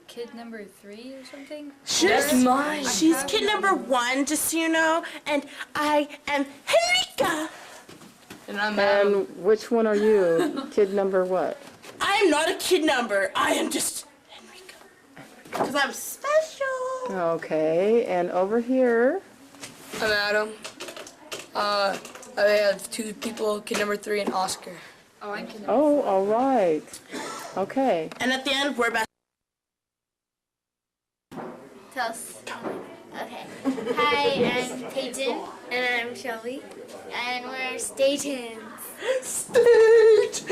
kid number 3 or something? She's kid number 1, just so you know, and I am Henrika. And I'm And which one are you? Kid number what? I am not a kid number. I am just Henrika. Because I'm special. Okay, and over here. I'm Adam. I have 2 people, kid number 3 and Oscar. Oh, I'm kid number Oh, all right. Okay. And at the end, we're best. Okay. Hi, I'm Peyton, and I'm Shelby, and we're Statons. Statons.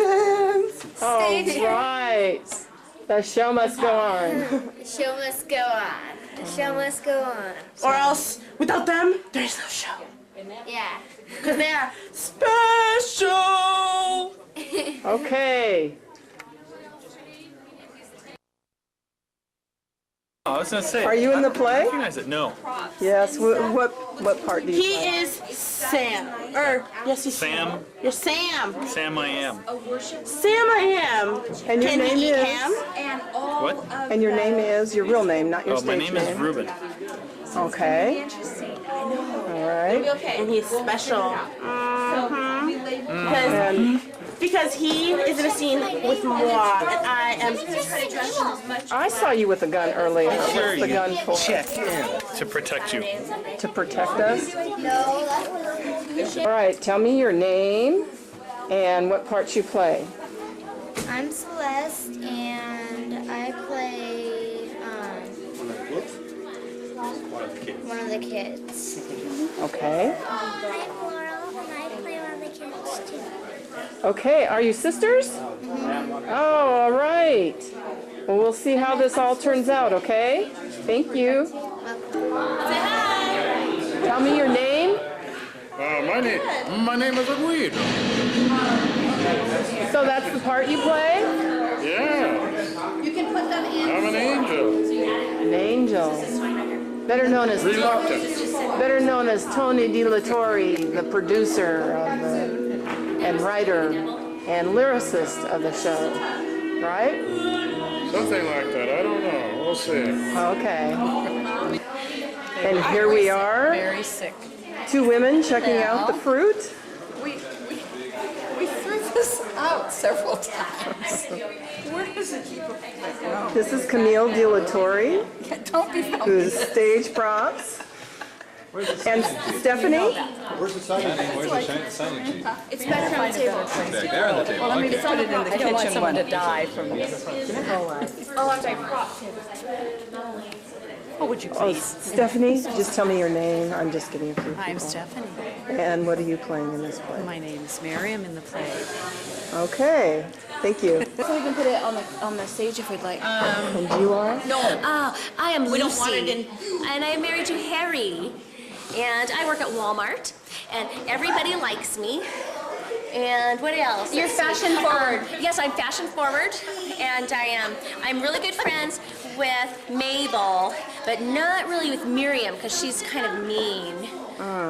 All right. The show must go on. The show must go on. The show must go on. Or else, without them, there is no show. Yeah. Because they are special. Okay. I was gonna say. Are you in the I play? recognize it. No. Yes. What part do you He play? is Sam. Yes, he's Sam. You're Sam. Sam, I am. Sam, I am. And your Can name he eat is? ham? What? And your name is your real name, not your Oh, stage my name is Ruben. Okay. All right. And he's special. And Because he is in a scene with moi, and I am. I saw you with a gun earlier. What's the gun for? To protect you. To protect us? All right. Tell me your name and what parts you play. I'm Celeste, and I play one of the kids. Okay. I'm Laurel, and I play one of the kids too. Okay. Are you sisters? Oh, all right. Well, we'll see how this all turns out, okay? Thank you. Tell me your name. My name is Guido. So that's the part you play? Yeah. I'm an angel. An angel. Better known as Tony DiLatorre, the producer of and writer and lyricist of the show, right? Something like that. I don't know. We'll see. Okay. And here we are, very sick. 2 women checking out the fruit. We threw this out several times. Where does it keep it? This is Camille DiLatorre, Don't be who's stage props. And Stephanie? Where's the signing? Where's the signing sheet? It's better on the table. Back there on the table. Let me just put it in the kitchen. I don't want someone to die from Oh, I'm sorry, prop table. Oh, would you Oh, please? Stephanie, just tell me your name. I'm just getting a few people. I'm Stephanie. And what are you playing in this play? My name is Miriam in the play. Okay, thank you. So we can put it on the stage if we'd like. And you are? I am Lucy, and I am married to Harry, and I work at Walmart, and everybody likes me. And what else? You're fashion forward. Yes, I'm fashion forward, and I'm really good friends with Mabel, but not really with Miriam because she's kind of mean.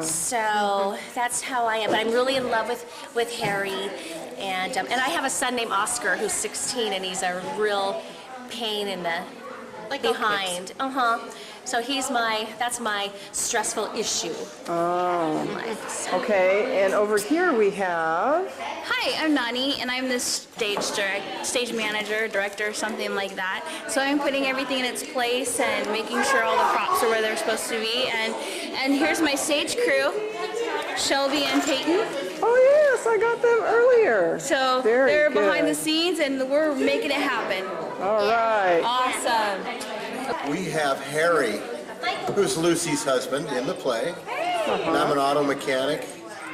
So that's how I am. But I'm really in love with Harry, and I have a son named Oscar who's 16, and he's a real pain in the behind. So that's my stressful issue in life. So. Okay, and over here we have... Hi, I'm Nani, and I'm the stage manager, director, something like that. So I'm putting everything in its place and making sure all the props are where they're supposed to be. And here's my stage crew, Shelby and Peyton. Oh yes, I got them earlier. So they're behind the scenes, and we're making it happen. All right. Awesome. We have Harry, who's Lucy's husband in the play. And I'm an auto mechanic.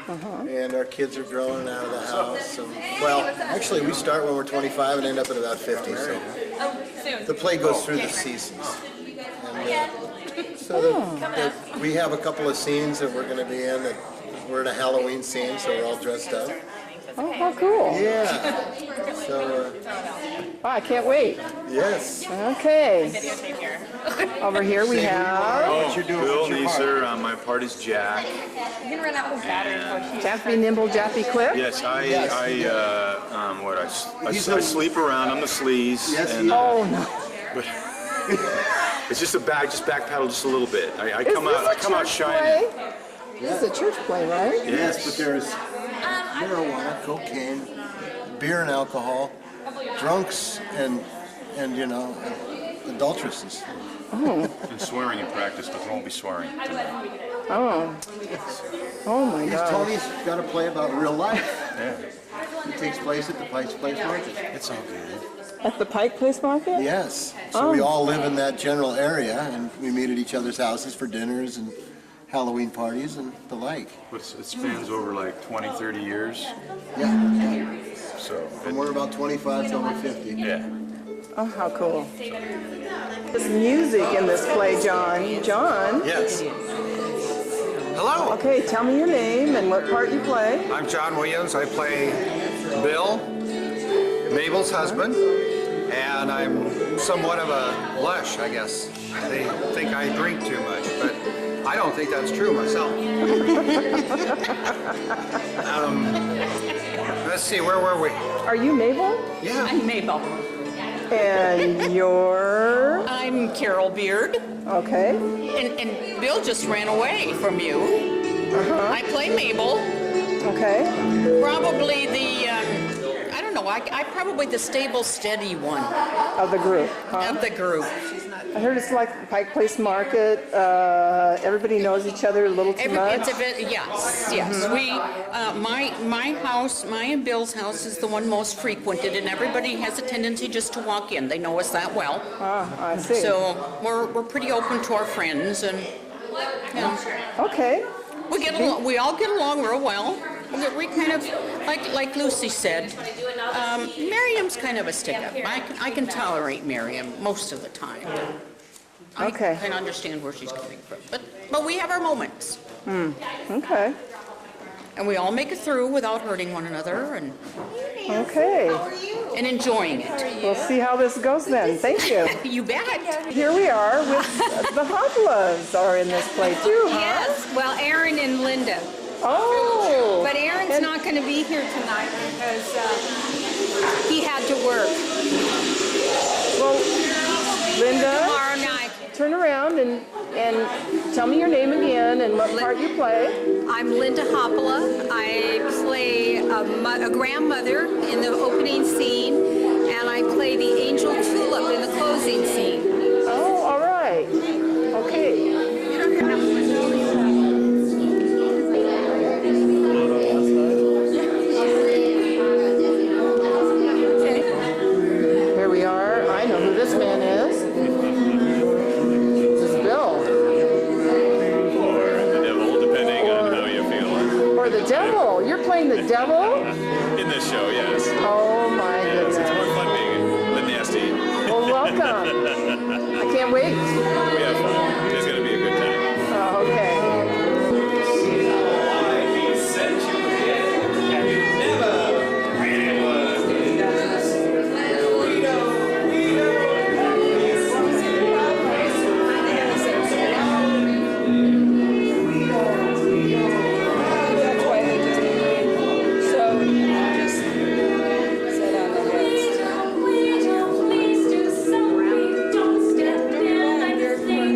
And our kids are growing out of the house. And, well, actually, we start when we're 25 and end up at about 50. So the play goes through the seasons. And, we have a couple of scenes that we're going to be in. We're in a Halloween scene, so we're all dressed up. Oh, how cool. Yeah. So, Oh, I can't wait. yes. Okay. Over here we have... Bill Neeser. My part is Jack. Jaffy Nimble, Jaffy Cliff. Yes, I sleep around. I'm the sleaze. Yes, and, Oh, no. It's just a bag, just back pedal just a little bit. I Is come this out, a I come out church shining. play? This is a church play, right? Yes, but there's marijuana, cocaine, beer and alcohol, drunks, and you know, adulteresses. Oh. And swearing in practice, but there won't be swearing tonight. Oh. Oh my God. Tony's got a play about real life. Yeah. It takes place at the Pike's Place Market. It's all good. At the Pike Place Market? Yes. So we all live in that general area, and we meet at each other's houses for dinners and Halloween parties and the like. But it spans over like 20, 30 years. Yeah. So. And we're about 25 to over 50. Yeah. Oh, how cool. There's music in this play, John. John? Yes. Hello. Okay, tell me your name and what part you play. I'm John Williams. I play Bill, Mabel's husband, and I'm somewhat of a lush, I guess. They think I drink too much, but I don't think that's true myself. Let's see, where were we? Are you Mabel? Yeah. I'm Mabel. And you're? I'm Carol Beard. Okay. And Bill just ran away from you. I play Mabel. Okay. Probably the, I don't know, I probably the stable, steady one. Of the group, huh? Of the group. I heard it's like the Pike Place Market. Everybody knows each other a little too much. It's a bit, yes. We, my house, my and Bill's house is the one most frequented, and everybody has a tendency just to walk in. They know us that well. Ah, I see. So we're pretty open to our friends, and you know. Okay. We all get along real well. We kind of, like Lucy said, Miriam's kind of a stick-up. I can tolerate Miriam most of the time. Okay. I can understand where she's coming from, but we have our moments. Okay. And we all make it through without hurting one another and Okay. and enjoying it. We'll see how this goes then. Thank you. You bet. Here we are with the Hoplas are in this play too, huh? Yes, well, Aaron and Linda. Oh. But Aaron's not going to be here tonight because he had to work. Well, Linda, Tomorrow night. turn around and tell me your name again and what part you play. I'm Linda Hopala. I play a grandmother in the opening scene, and I play the angel tulip in the closing scene. Oh, all right. Okay. Here we are. I know who this man is. This is Bill. Or the devil, depending on how you feel. Or the devil. You're playing the devil? In this show, yes. Oh my Yes, goodness. it's more fun being the nasty. Well, welcome. I can't wait. We have fun. It's going to be a good time. Oh, okay. Don't step in,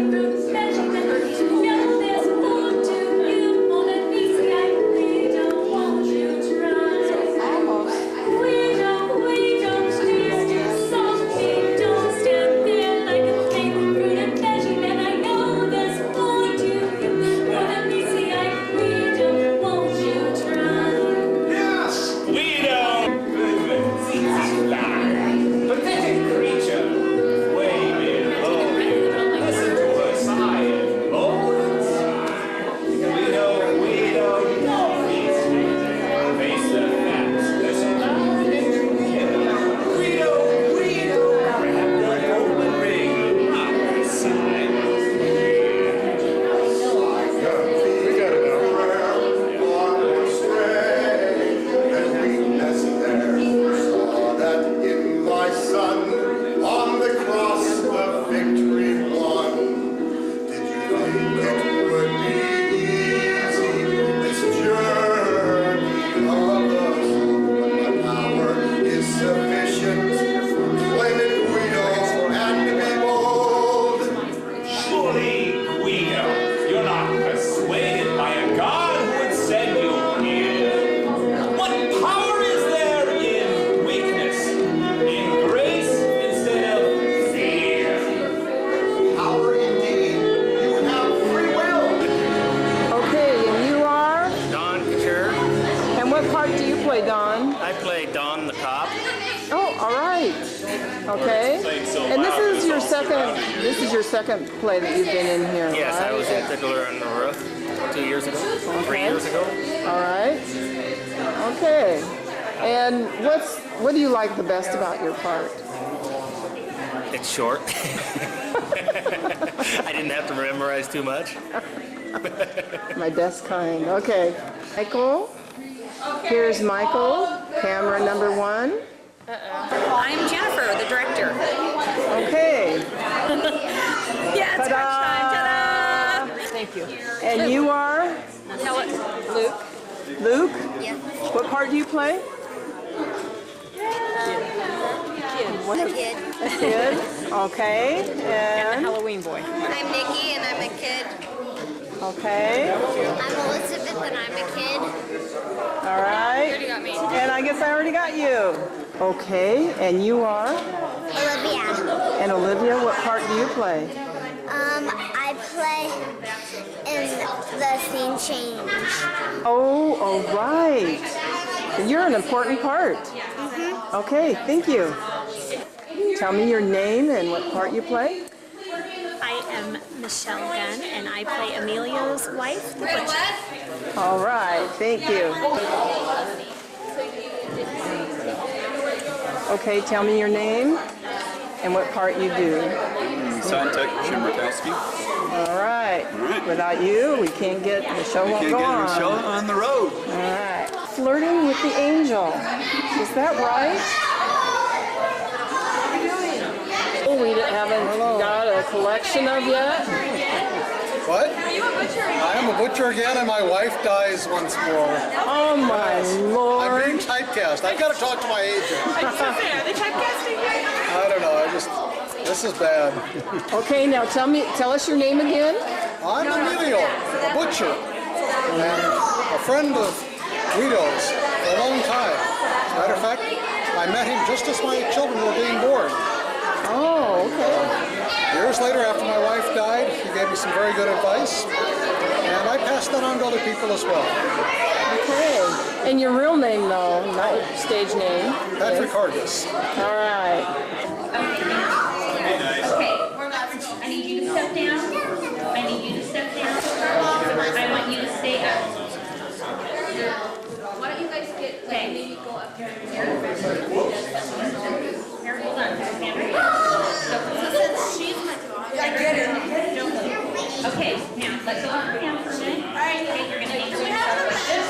This is your second play that you've been in here, Yes, I right? was in Fiddler on the Roof 2 years ago, 3 years ago. All right. Okay. And what do you like the best about your part? It's short. I didn't have to memorize too much. My best kind. Okay. Michael. Here's Michael, camera number 1. I'm Jennifer, the director. Okay. Yeah, it's Ta-da! crunch time. Ta-da! Thank you. And you are? Tell it, Luke. Luke? Yeah. What part do you play? What? A kid. A kid? Okay. And the Halloween boy. I'm Nikki and I'm a kid. Okay. I'm Elizabeth and I'm a kid. All right. You already got me. And I guess I already got you. Okay. And you are? Olivia. And Olivia, what part do you play? I play in the scene change. Oh, all right. You're an important part. Okay, thank you. Tell me your name and what part you play. I am Michelle Gunn, and I play Emilio's wife, the butcher. All right, thank you. Okay, tell me your name and what part you do. Santek Shimberkowski. All right. Without you, we can't get the show won't go on. The show on the road. All right. Flirting with the angel. Is that right? We haven't got a collection of yet. What? I am a butcher again, and my wife dies once more. Oh my Lord! I'm being typecast. I've got to talk to my agent. Are they typecasting you? I don't know. This is bad. Okay, now tell us your name again. I'm Emilio, a butcher, and a friend of Guido's for a long time. As a matter of fact, I met him just as my children were being born. Oh, okay. Years later, after my wife died, he gave me some very good advice, and I passed that on to other people as well. Okay. And your real name, though, not your stage name? Patrick Hargis. All right. Okay, I need you to step down. I need you to step down. I want you to stay up. Why don't you guys get, maybe go up here. Here, hold on. So since she's my daughter, I get her. Okay, now let's go up down for a minute. All right, okay, you're going to anchor yourself like this.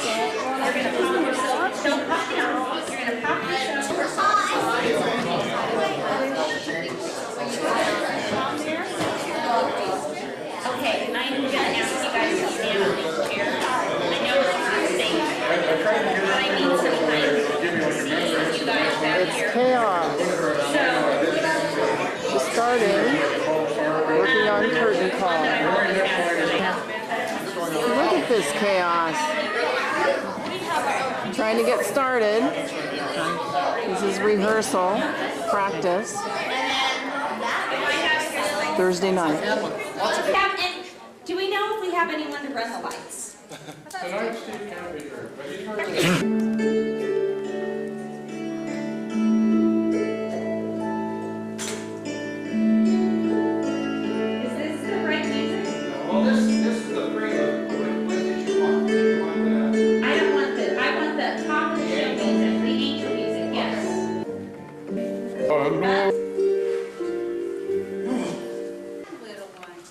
You're going to pop yourself. Don't pop down. You're going to pop yourself. Okay, I'm going to ask you guys to stand on these chairs. I know it's not safe, but I need some time to see you guys back here. It's chaos. So, She started working on curtain call. Look at this chaos. Trying to get started. This is rehearsal, practice. Thursday night. And do we know if we have anyone to run the lights? Tonight Steve can't be here, but he tried to... Is this the right music? Well, this is the prelude. What did you want? I want the top of the show music, the angel music, yes. Little one.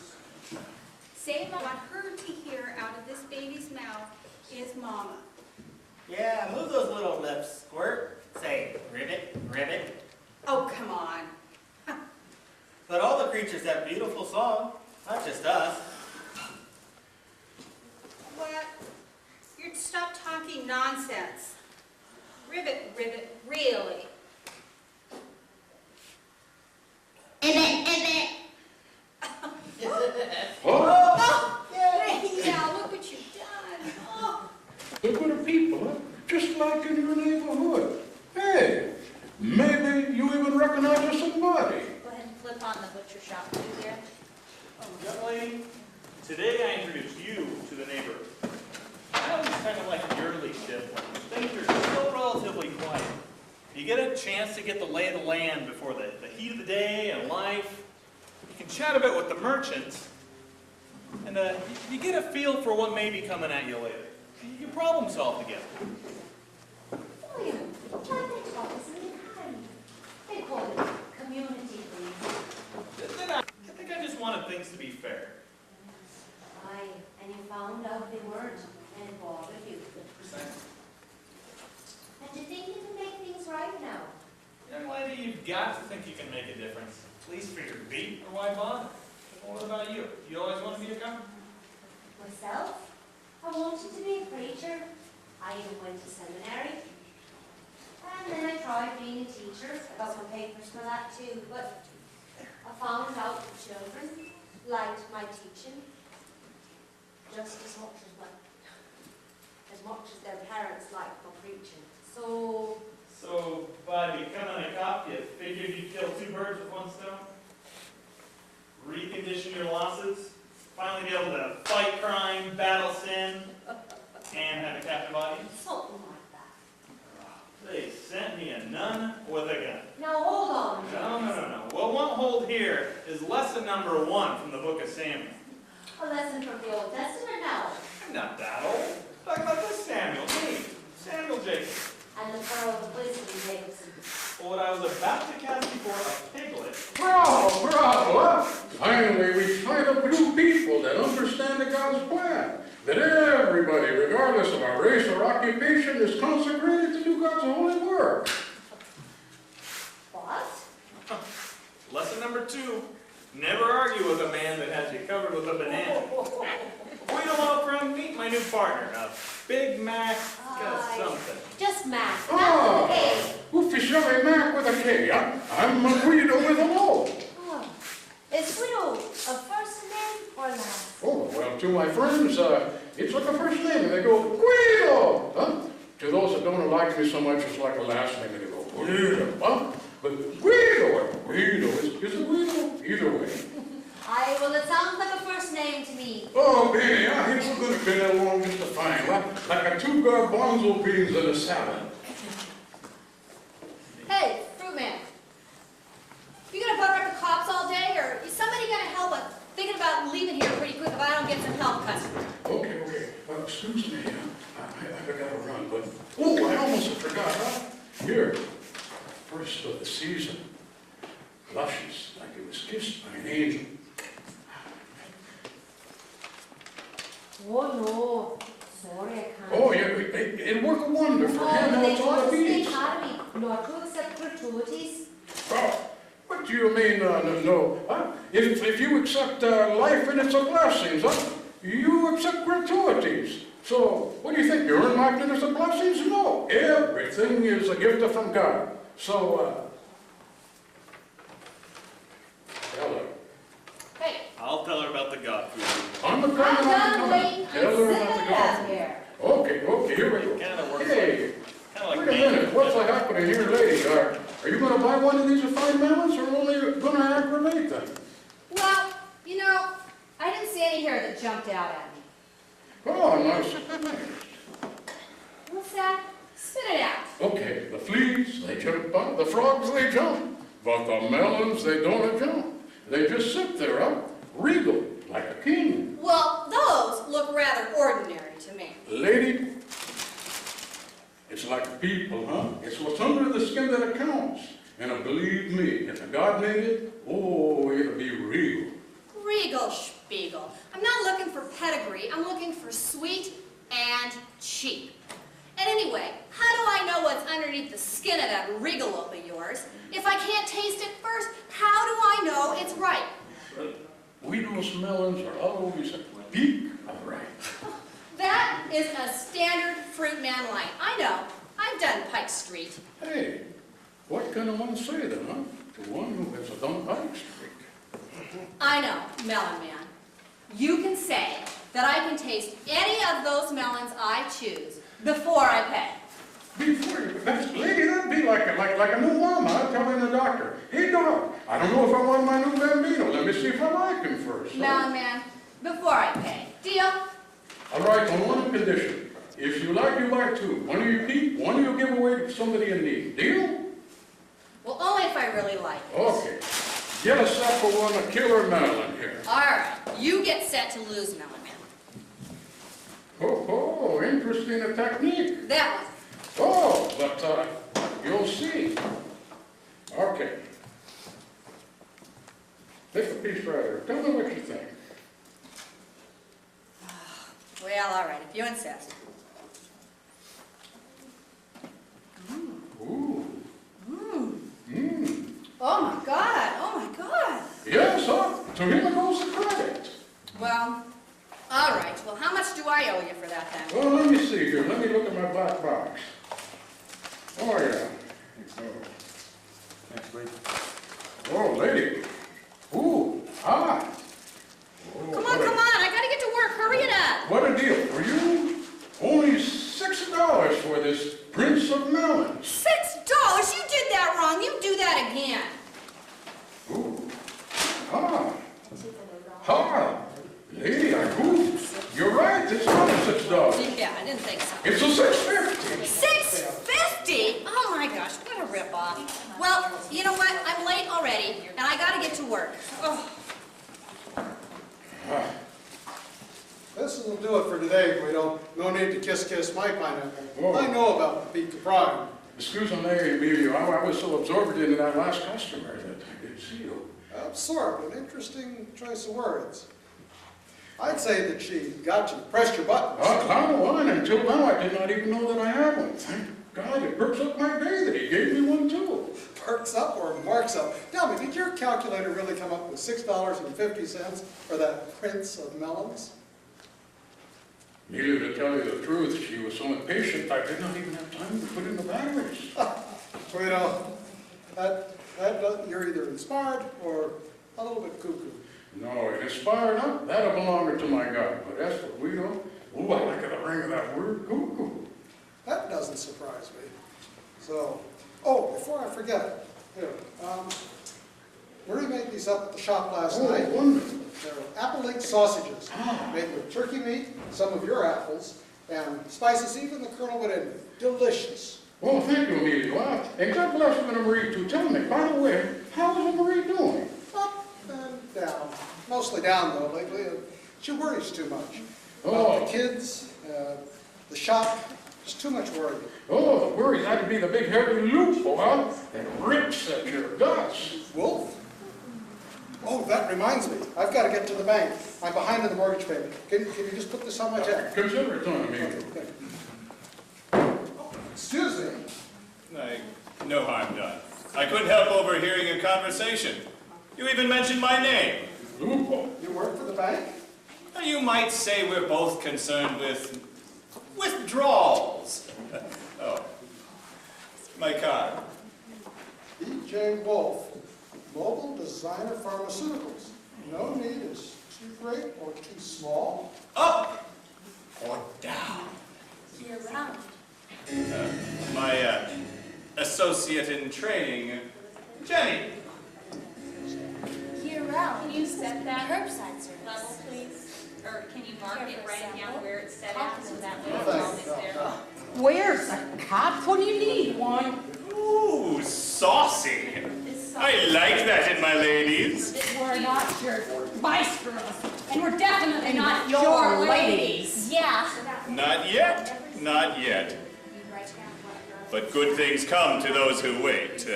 Say, what her to hear out of this baby's mouth is mama. Yeah, move those little lips, squirt. Say, ribbit, ribbit. Oh, come on. But all the creatures have a beautiful song, not just us. What? You'd stop talking nonsense. Ribbit, ribbit, really. Oh, yeah, look what you've done. Oh. Look at the people, huh? Just like in your neighborhood. Hey, maybe you even recognize somebody. Go ahead and flip on the butcher shop too there. Young lady, today I introduce you to the neighborhood. I know it's kind of like an early shift when things are still relatively quiet. You get a chance to get the lay of the land before the heat of the day and life. You can chat a bit with the merchants, and you get a feel for what may be coming at you later. You can problem solve together. William, what they taught us in the academy? They called it community things. Then I think I just wanted things to be fair. Aye, and you found out they weren't, and it bothered you. And you think you can make things right now? Young lady, you've got to think you can make a difference. At least for your beat, or why bother? What about you? You always want to be a governor? Myself, I wanted to be a preacher. I even went to seminary. And then I tried being a teacher. I got my papers for that too. But I found out the children liked my teaching just as much as their parents liked my preaching. So, by becoming a cop, you figured you'd kill two birds with one stone? Recondition your losses? Finally be able to fight crime, battle sin, and have a captive audience? Something like that. They sent me a nun with a gun. Now hold on. No. What won't hold here is lesson number 1 from the book of Samuel. A lesson from the Old Testament now. I'm not that old. Talk about this Samuel, me, Samuel Jacob. And the pearl of the wisdom Jacobson. Well, what I was about to cast before a piglet. Bravo! Finally, we find a few people that understand God's plan. That everybody, regardless of our race or occupation, is consecrated to do God's holy work. What? Lesson number 2. Never argue with a man that has you covered with a banana. Guido, my friend, meet my new partner, Big Mac something. Just Mac. Mac with a K. Ufficiale Mac with a K. I'm Guido with an O. Oh. Is Guido a first name or last? Oh, well, to my friends, it's like a first name, and they go, Guido! Huh? To those that don't like me so much, it's like a last name, and they go, Guido. Huh? But Guido is a Guido, either way. Aye, well, it sounds like a first name to me. Oh, baby, we're going to get along just fine. Like a 2 garbanzo beans and a salad. Hey, fruit man. You gonna butter up the cops all day, or is somebody gonna help us? Thinking about leaving here pretty quick if I don't get some help, customer. Okay. Excuse me, I gotta run, but... Oh, I almost forgot, Here, first of the season. Luscious, like it was kissed by an angel. Oh, no. Sorry, I can't. Oh, yeah, it'll work a wonder for him. But they That's all taught us it in the needs. academy not to accept gratuities. Oh, what do you mean, no? Huh? If you accept life and its blessings, you accept gratuities. So, what do you think? You earn life and its blessings? No. Everything is a gift from God. So, tell her. Hey. I'll tell her about the God food. I'm done waiting. Tell her about the God. Here. Okay, here we go. Kind of works Hey, like wait a minute. What's happening here, lady? Are you going to buy one of these fine melons, or only going to aggravate them? Well, you know, I didn't see any hair that jumped out at me. Oh, nice. What's that? Spit it out. Okay, the fleas, they jump up, the frogs, they jump, but the melons, they don't jump. They just sit there, regal, like a king. Well, those look rather ordinary to me. Lady, it's like people, It's what's under the skin that counts. And believe me, if God made it, oh, it'll be real. Regal Spiegel. I'm not looking for pedigree. I'm looking for sweet and cheap. And anyway, how do I know what's underneath the skin of that Regalope of yours? If I can't taste it first, how do I know it's right? Guido's melons are always at the peak of ripe. That is a standard fruit man line. I know. I've done Pike Street. Hey, what can a one say then, to one who has done Pike Street? I know, Melon Man. You can say that I can taste any of those melons I choose before I pay. Before you, lady, that'd be like a new mama telling the doctor, hey doc, I don't know if I want my new bambino. Let me see if I like him first. Melon Man, before I pay. Deal? All right, on one condition. If you like, you buy two. One you keep, one you give away to somebody in need. Deal? Well, only if I really like it. Okay. Get us set for one a killer melon here. All right, you get set to lose melon. Oh, interesting a technique. That one. Oh, but you'll see. Okay. Take a piece right here. Tell me what you think. Well, all right, if you insist. Ooh. Oh my God, oh my God. Yes, to him goes the credit. Well, all right, well, how much do I owe you for that then? Well, let me see here. Let me look at my black box. Oh, yeah. Next week. Oh, lady. Ooh, ah. Oh, Come on, I gotta get to work, hurry it up. What a deal for you. Only $6 for this Prince of Melons. $6? You did that wrong, you do that again. Ooh. Ah, lady, I goofed. You're right, it's not a $6. Yeah, I didn't think so. It's a $6.50. $6.50? Oh my gosh, what a ripoff. Well, you know what, I'm late already, and I gotta get to work. Oh. This will do it for today, Guido. No need to kiss my pineapple. Whoa. I know about the beak of pride. Excuse me, Emilio, I was so absorbed into that last customer that I didn't see you. Absorbed, an interesting choice of words. I'd say that she got you, pressed your buttons. Clown one, until now I did not even know that I had one. Thank God, it perks up my day that he gave me one too. Perks up or marks up? Tell me, did your calculator really come up with $6.50 for that Prince of Melons? Emilio, to tell you the truth, she was so impatient I did not even have time to put in the batteries. Guido, you're either inspired or a little bit cuckoo. No, it inspired up. That'll belong to my God. But as for Guido, ooh, I like the ring of that word, cuckoo. That doesn't surprise me. So, oh, before I forget, here, Marie made these up at the shop last night. Wonderful. They're apple-linked sausages, made with turkey meat, some of your apples, and spices even the Colonel would envy. Delicious. Well, thank you, Emilio. And God bless you and Marie, too. Tell me, by the way, how is Marie doing? Up and down. Mostly down, though, lately. She worries too much. Oh. About the kids, the shop, just too much worry. Oh, the worries had to be the big hairy Lupo, huh? That rips at your guts. Wolf? Oh, that reminds me. I've got to get to the bank. I'm behind in the mortgage payment. Can you just put this on my check? Consider it on me. Excuse me. No harm done. I couldn't help overhearing your conversation. You even mentioned my name. Lupo. You work for the bank? You might say we're both concerned with withdrawals. Oh, my card. B.J. Wolf, Global Designer Pharmaceuticals. No need is too great or too small. Up or down? Year round. My associate in training, Jenny. Year round. Can you set that Curbside service. level, please? Or can you mark it right down where it's set at so that way Thanks. it's always there? Where's a cup when you need one? Ooh, saucy. I like that in my ladies. We're not your vice girls, and we're definitely not your your ladies. Yeah. Not yet, not yet. But good things come to those who wait.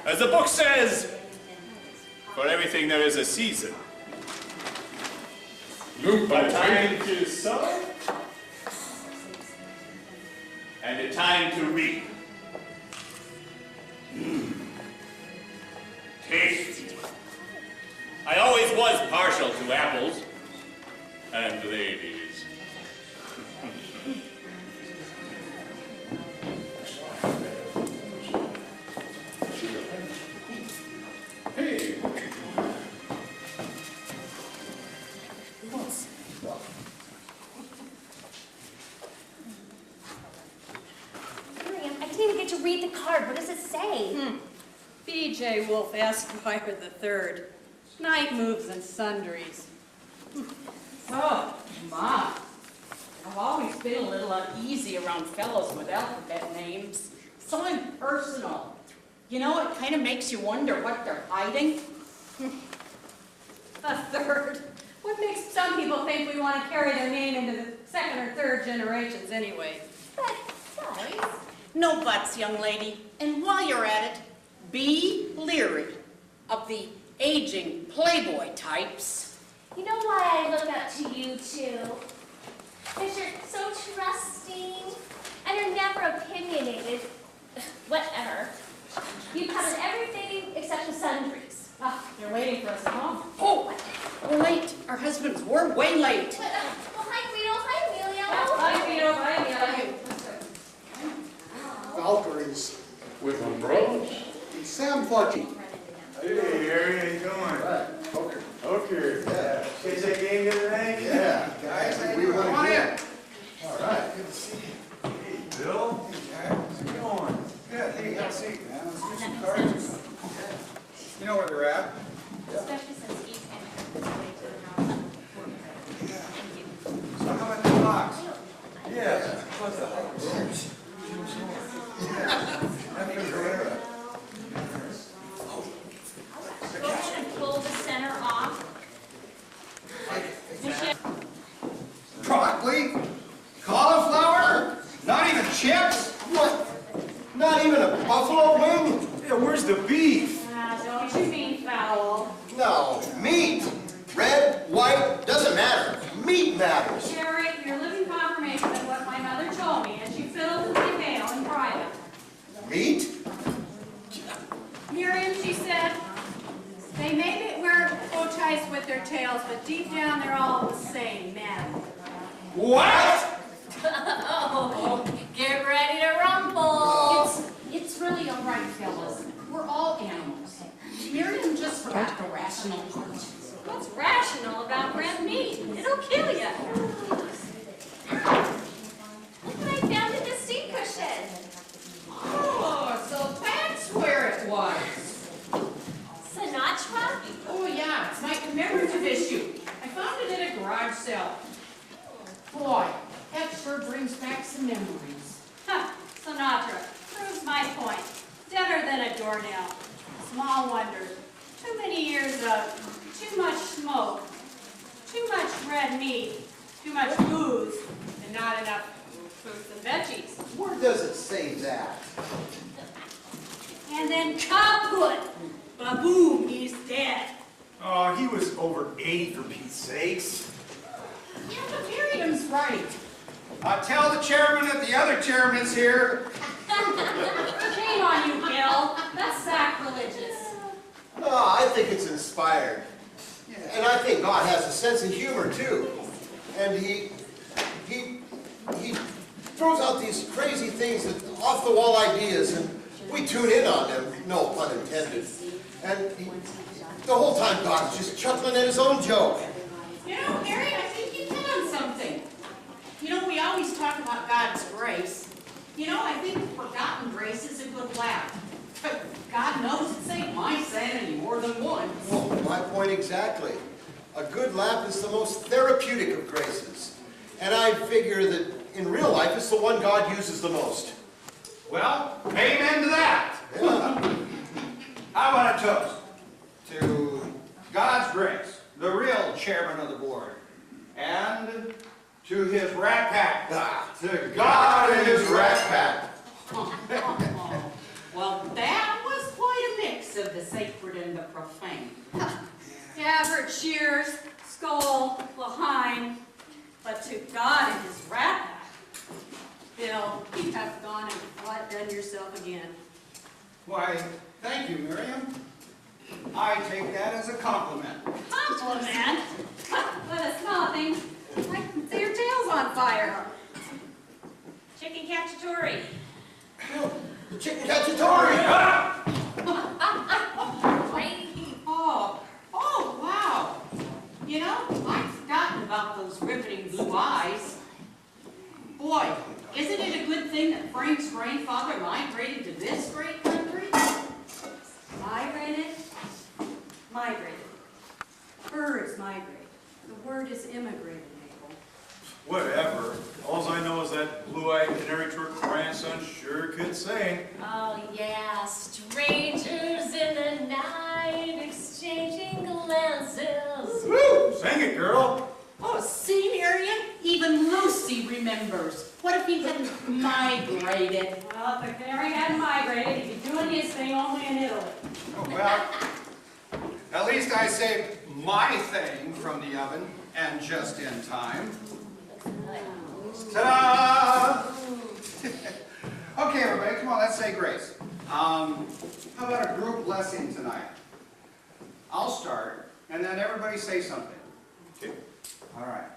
As the book says, for everything there is a season. Lupo, A time to sow, and a time to reap. Tasty. I always was partial to apples and ladies. Hey. Miriam, I didn't even get to read the card. What does it say? B.J. Wolf, Esquire the Third. Night moves and sundries. Oh, Ma. I've always been a little uneasy around fellows with alphabet names. So impersonal. You know, it kind of makes you wonder what they're hiding. A third. What makes some people think we want to carry their name into the second or third generations anyway? No buts, young lady. And while you're at it, be leery of the aging playboy types. You know why I look up to you two? Because you're so trusting and you're never opinionated. Whatever. You covered everything except the sundries. Ah, they're waiting for us at home. Oh, we're late. Our husbands, we're way late. Well, hi, Guido. Hi, Emilio. Hi, Guido. Hi, Emilio. Valkyries. With umbrellas? Sam Fudgy. Hey, Harry, how you doing? Okay. Okay. Yeah. Kids that game good tonight? Yeah, guys, we want Come on to in. All right, good to see you. Hey, Bill. Hey, Jack. How's it going? Good. Hey, have a seat, man. Let's do some cards. You know where they're at? Especially since he's kind of So how about the box? Yeah. What's the Go ahead and pull the center off. Broccoli? Cauliflower? Not even chips? What? Not even a buffalo wing? Yeah, where's the beef? Don't you mean foul? No, meat. Red, white, doesn't matter. Meat matters. Jerry, you're living confirmation of what my mother told me, and she filled in the mail in private. Meat? Miriam, she said, they may wear bow ties with their tails, but deep down they're all the same men. What? Oh, get ready to rumble. It's really all right, fellas. We're all animals. Miriam just forgot the rational part. What's rational about red meat? It'll kill you. Look what I found in the seat cushion. Oh, so that's where it was. Sinatra? Oh, yeah, it's my commemorative issue. I found it in a garage sale. Boy, that sure brings back some memories. Huh, Sinatra. Proves my point. Deader than a doornail. Small wonder. Too many years of too much smoke, too much red meat, too much booze, and not enough fruits and veggies. Where does it say that? And then kaput! Ba-boom, he's dead. Oh, he was over 80 for Pete's sakes. Yeah, but Miriam's right. Tell the chairman that the other chairman's here. Shame on you, Bill. That's sacrilegious. No, I think it's inspired. And I think God has a sense of humor too. And he throws out these crazy things, that off-the-wall ideas, and we tune in on them, no pun intended. And the whole time God's just chuckling at his own joke. You know, Harry, I think you hit on something. You know, we always talk about God's grace. You know, I think forgotten grace is a good laugh. But God knows it ain't my sanity more than once. Well, my point exactly. A good laugh is the most therapeutic of graces. And I figure that in real life, it's the one God uses the most. Well, amen to that. Yeah. I want a toast to God's grace, the real chairman of the board, and to his rat pack. To God and his rat pack. Well, that was quite a mix of the sacred and the profane. Average cheers, skull, Lahain, but to God and his rat pack. Bill, you have gone and outdone yourself again. Why, thank you, Miriam. I take that as a compliment. Compliment? But it's nothing. I can see your tail's on fire. Chicken cacciatore. The chicken cacciatore! Oh, wow. You know, I'd forgotten about those riveting blue eyes. Boy, isn't it a good thing that Frank's grandfather migrated to this great country? Migrated? Migrated. Birds migrate. The word is immigrated, Mabel. Whatever. All I know is that blue-eyed canary Turk grandson sure could sing. Oh, yeah. Strangers in the night. night, exchanging glances. Woo! Sing it, girl. Oh, see, Marion? Even Lucy remembers. What if he hadn't migrated? Well, if Harry hadn't migrated, he'd be doing his thing only in Italy. Oh, well, at least I saved my thing from the oven, and just in time. Ta-da! Okay, everybody, come on, let's say grace. How about a group blessing tonight? I'll start, and then everybody say something. Okay. All right.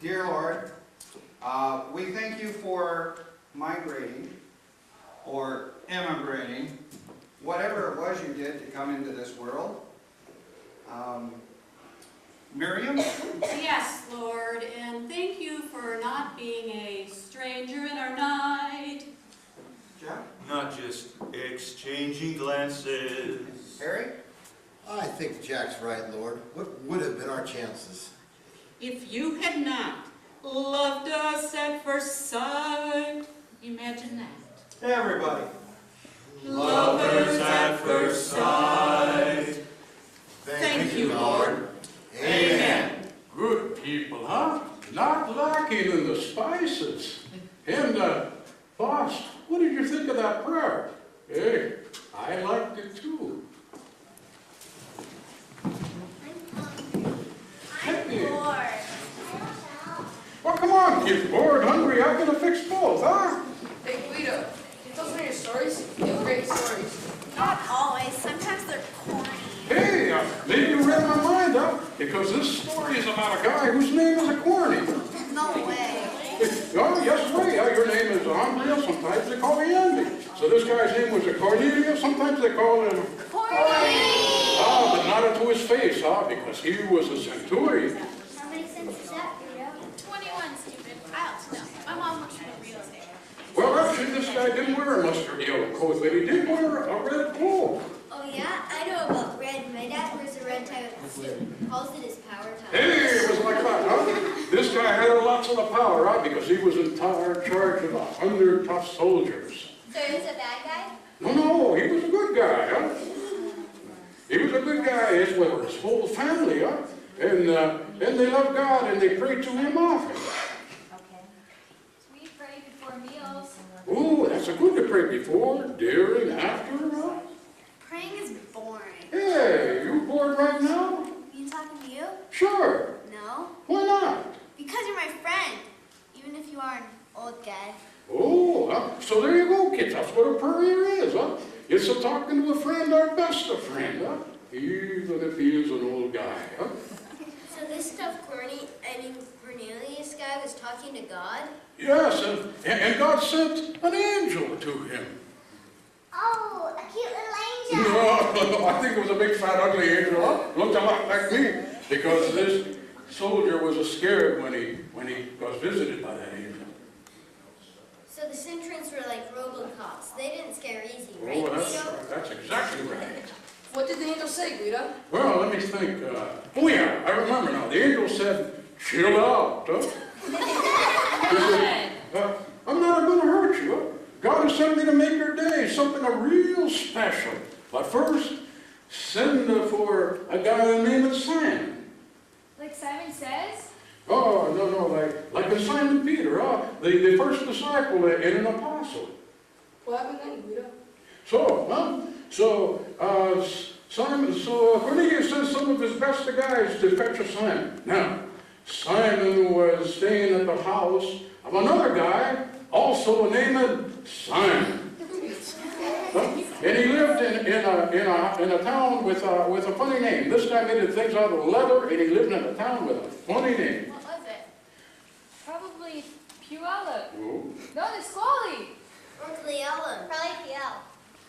Dear Lord, we thank you for migrating, or immigrating, whatever it was you did to come into this world. Miriam? Yes, Lord, and thank you for not being a stranger in our night. Jack? Not just exchanging glances. Harry? I think Jack's right, Lord. What would have been our chances? If you had not loved us at first sight, imagine that. Everybody. Lovers at first sight. Thank you, Lord. Amen. Good people, huh? Not lacking in the spices. And, boss, what did you think of that prayer? Hey, I liked it too. Hey. Well, come on, get bored, hungry. I'm gonna fix both, huh? Hey, Guido, you tell some of your stories? You have great stories. Not always. Sometimes they're corny. Hey, maybe you read my mind, huh? Because this story is about a guy whose name is a corny. No way. Oh, yes, way. Your name is Andrea. Sometimes they call me Andy. So this guy's name was a Cornelius. Sometimes they call him... Ah, but not into his face, because he was a centurion. How many cents is that, Guido? 21, stupid. I ought to know. My mom works for real estate. Well, actually, this guy didn't wear a mustard yellow coat, but he did wear a red cloak. Oh yeah? I know about red. My dad wears a red tie with a suit. Calls it his power tie. Hey, it was like that, huh? This guy had lots of the power, huh? Because he was in charge of 100 tough soldiers. So he was a bad guy? No, he was a good guy, huh? He was a good guy, as well as his whole family, huh? And they loved God and they prayed to him often. Okay. We pray before meals. Ooh, that's a good to pray before, during, after, huh? Praying is boring. Hey, you bored right now? You talking to you? Sure. No. Why not? Because you're my friend. Even if you are an old guy. Oh, so there you go, kids. That's what a prayer is, huh? It's a talking to a friend, our best of friend, huh? Even if he is an old guy, huh? So this Cornelius guy was talking to God? Yes, and God sent an angel to him. Oh, a cute little angel. No, I think it was a big, fat, ugly angel, huh? Looked a lot like me, because this soldier was scared when he was visited by that angel. So the centurions were like Robocops. They didn't scare easy, right, Oh, Guido? that's exactly right. What did the angel say, Guido? Well, let me think. Oh, yeah, I remember now. The angel said, chill out, huh? I'm not going to hurt you, huh? God has sent me to make your day something real special. But first, send for a guy named Simon. Like Simon Says? Oh, no, like Simon Peter, huh? The first disciple and an apostle. What happened then, Guido? So Cornelius sent some of his best guys to fetch a Simon. Now, Simon was staying at the house of another guy, also named Simon. And he lived in a town with a funny name. This guy made things out of leather, and he lived in a town with a funny name. What was it? Probably Puyallup. Oh. No, it's Squally. Or Cleella. Probably Cleella.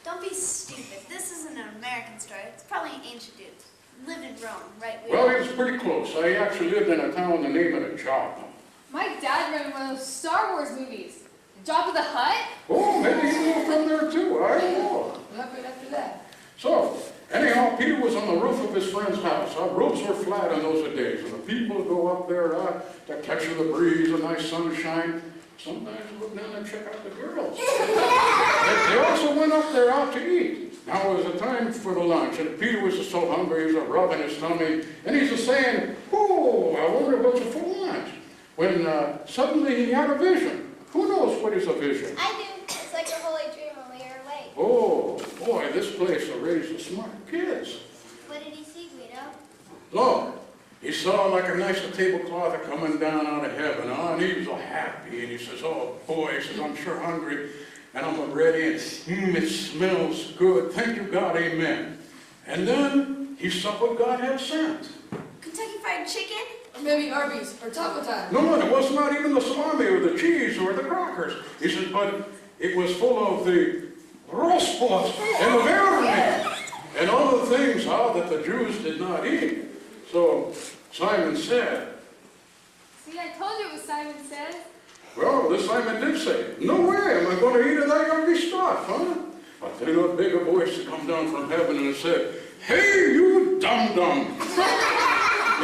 Don't be stupid. This isn't an American story. It's probably an ancient dude. Lived in Rome, right? Well, it was pretty close. I actually lived in a town the name of the Joppa. My dad rented one of those Star Wars movies. Jabba the Hutt? Oh, maybe he moved from there too. I don't know. What happened after that? So, anyhow, Peter was on the roof of his friend's house. Roofs were flat in those days, and the people go up there to catch the breeze, a nice sunshine. Sometimes look down and check out the girls. They also went up there out to eat. now it was the time for the lunch, and Peter was so hungry, he was rubbing his tummy, and he's just saying, oh, I wonder what's for lunch. When suddenly he had a vision. Who knows what is a vision? I do. It's like a holy dream when we are awake. Oh, boy, this place will raise the smart kids. What did he see, Guido? Look, he saw like a nice tablecloth coming down out of heaven, and he was all happy, and he says, oh, boy, he says, I'm sure hungry, and I'm ready, and it smells good. Thank you, God, amen. And then he saw what God had sent. Kentucky Fried Chicken? Or maybe Arby's or Taco Time. No, it was not even the salami or the cheese or the crackers. He said, but it was full of the roast pork and the bear meat and all the things that the Jews did not eat. So Simon said, See, I told you it was Simon Says. well, this Simon did say, no way am I going to eat of that yucky stuff, huh? But then a bigger voice come down from heaven and said, hey, you dum-dum.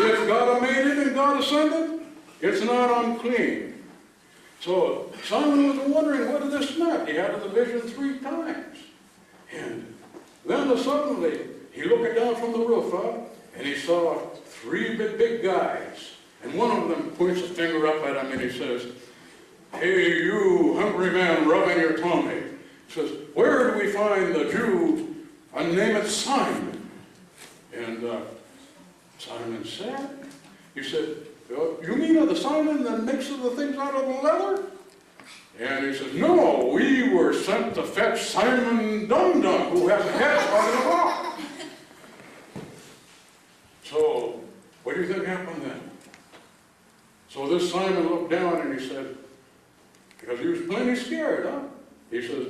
If God made it and God ascended, it's not unclean. So Simon was wondering what this meant. He had the vision 3 times. And then suddenly, he looked down from the roof, and he saw 3 big guys. And one of them points a finger up at him and he says, hey, you hungry man rubbing your tummy. He says, where do we find the Jew named Simon? And Simon said, he said, you mean the Simon that makes the things out of the leather? And he says, no, we were sent to fetch Simon Dum-Dum, who has a head on the rock. So, what do you think happened then? So this Simon looked down and he said, because he was plenty scared, he says,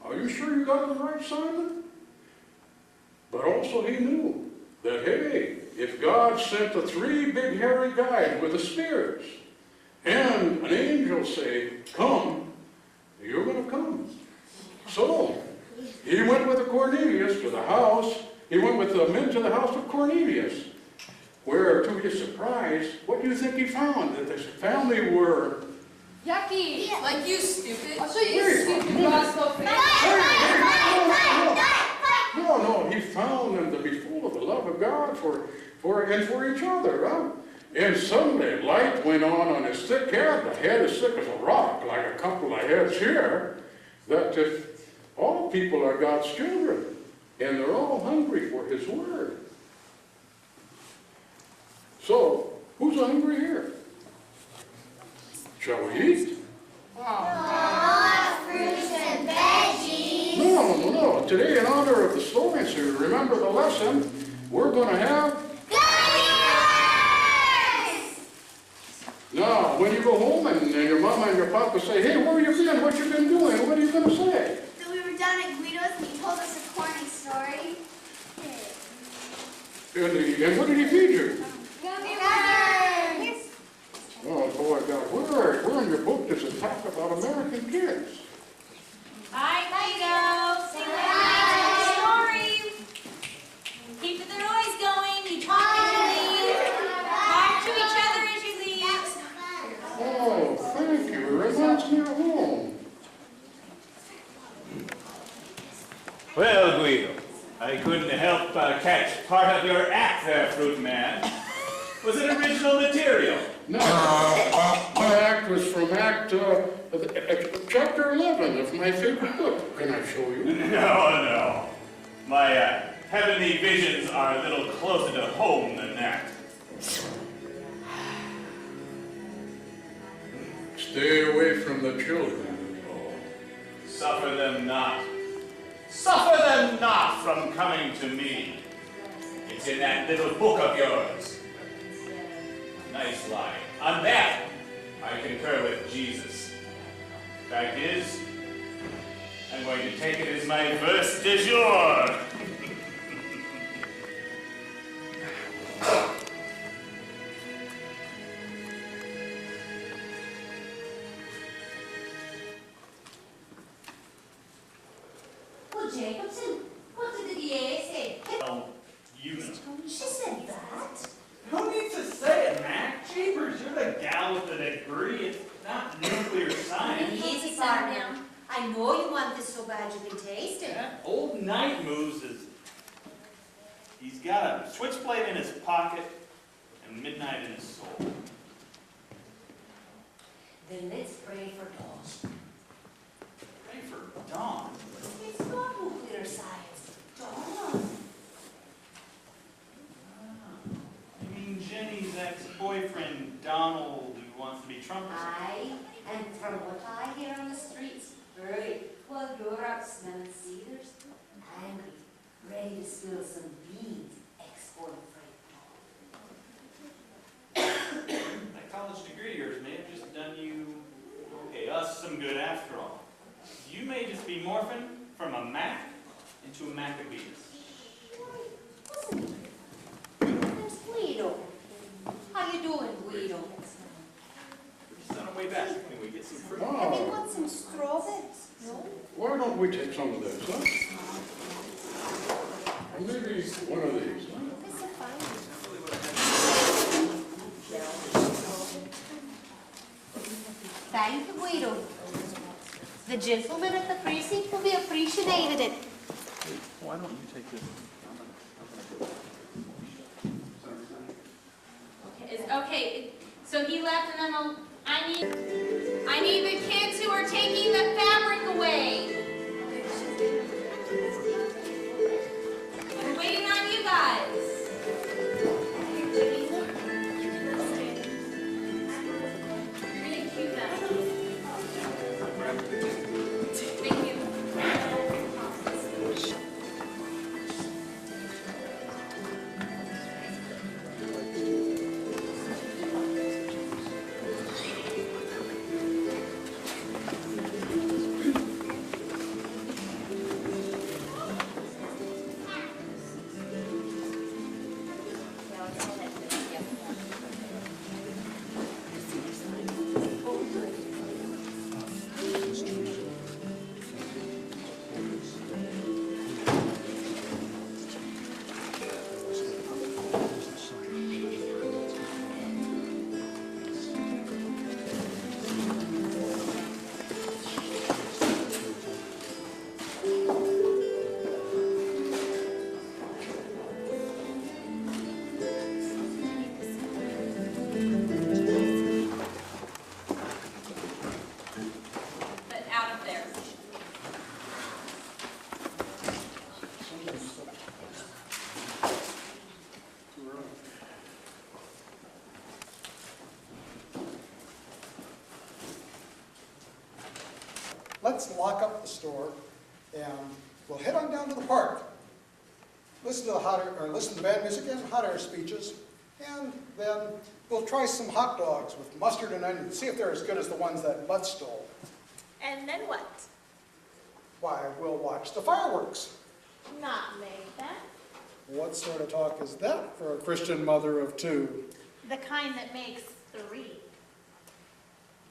are you sure you got the right Simon? But also he knew that, hey, if God sent the 3 big hairy guys with the spears, and an angel say, come, you're going to come. So, he went with Cornelius to the house. He went with the men to the house of Cornelius, where, to his surprise, what do you think he found? That this family were... Yucky! Yeah. Like you, stupid. I'll show you, stupid gospel fan. No, he found them to be full of the love of God for each other, And suddenly, light went on his thick head. The head is thick as a rock, like a couple of heads here. That if all people are God's children, and they're all hungry for His Word. So, who's hungry here? Shall we eat? Fruits and veggies. No. Today, in honor of the students who remember the lesson, we're going to have... Now, when you go home and your mama and your papa say, hey, where have you been? What you been doing? What are you going to say? So we were down at Guido's and he told us a corny story. And what did he feed you? Gummers. Oh, boy, God, where in your book does it talk about American kids? Bye, Guido. Say story. Keep the noise going. You talk to each other as you leave. Oh, thank you. It reminds me of home. Well, Guido, I couldn't help catch part of your act there, Fruit Man. Was it original material? No, my act was from chapter 11 of my favorite book. Can I show you? No. My heavenly visions are a little closer to home than that. Stay away from the children. Suffer them not. Suffer them not from coming to me. It's in that little book of yours. Nice line. On that, I concur with Jesus. Fact is, I'm going to take it as my verse du jour. Well, Jacobson, what did the DA say? Oh, you know. She said that. No need to say it, Mac. Chambers, you're the gal with the degree. It's not nuclear science. Easy, Sarnia. I know you want this so bad you can taste it. Old Night moves is he's got a switchblade in his pocket and midnight in his soul. Then let's pray for dawn. Pray for dawn. It's not nuclear science. Dawn. You mean Jenny's ex-boyfriend, Donald, who wants to be Trump? Aye, and from what I hear on the streets, very well, you're up smelling cedars, angry, ready to spill some beans, ex-boyfriend. That college degree of yours may have just done you, okay, us some good after all. You may just be morphing from a Mac into a Maccabeus. It's Guido. How you doing, Guido? We're just on our way back. Can we get some fruit? Wow. Have you got some strawberries? No? Why don't we take some of this, huh? Or maybe one of these, huh? It's a fine. Thank you, Guido. The gentleman at the precinct will be appreciated it. Why don't you take this? Okay, so he left and then I need the kids who are taking the fabric away. I'm waiting on you guys. You're really cute now. Thank you. Let's lock up the store and we'll head on down to the park. Listen to the band music and hot air speeches, and then we'll try some hot dogs with mustard and onions. See if they're as good as the ones that Bud stole. And then what? Why, we'll watch the fireworks. Not make them. What sort of talk is that for a Christian mother of two? The kind that makes 3.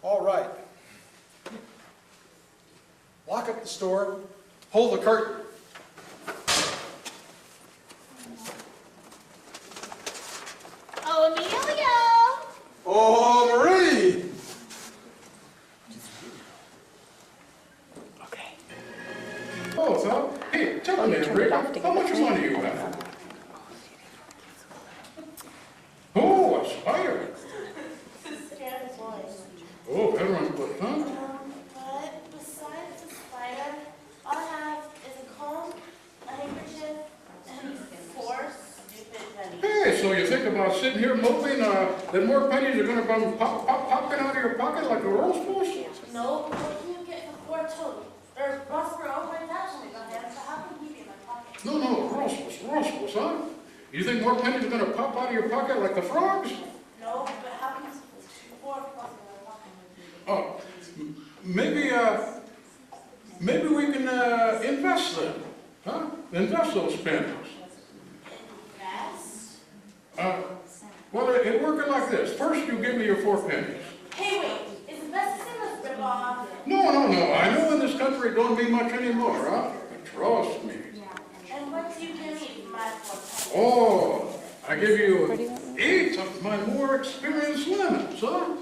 All right. Lock up the store, hold the curtain. Oh, Emilio! Oh, Marie! Okay. Oh, so, hey, tell me, Marie, how much money you have? Oh, a spider. Scared voice. Oh, everyone's good, huh? But besides the spider, all I have is a comb, a handkerchief, and 4 stupid pennies. Hey, so you think about sitting here moping that more pennies are going to come popping out of your pocket like a roast post? No, what can you get for 4 total? Or Buster already actually got him, so how can he be in my pocket? No, roast post, huh? You think more pennies are going to pop out of your pocket like the frogs? No, but how can 4 Buster in my pocket? Oh, maybe we can invest them, huh? Invest those pennies. Invest? Well, it working like this. First, you give me your 4 pennies. Hey, wait, is invest the same as rip off? No. I know in this country it don't mean much anymore, huh? But trust me. And what do you give me for my 4 pennies? Oh, I give you 8 of my more experienced lemons, huh?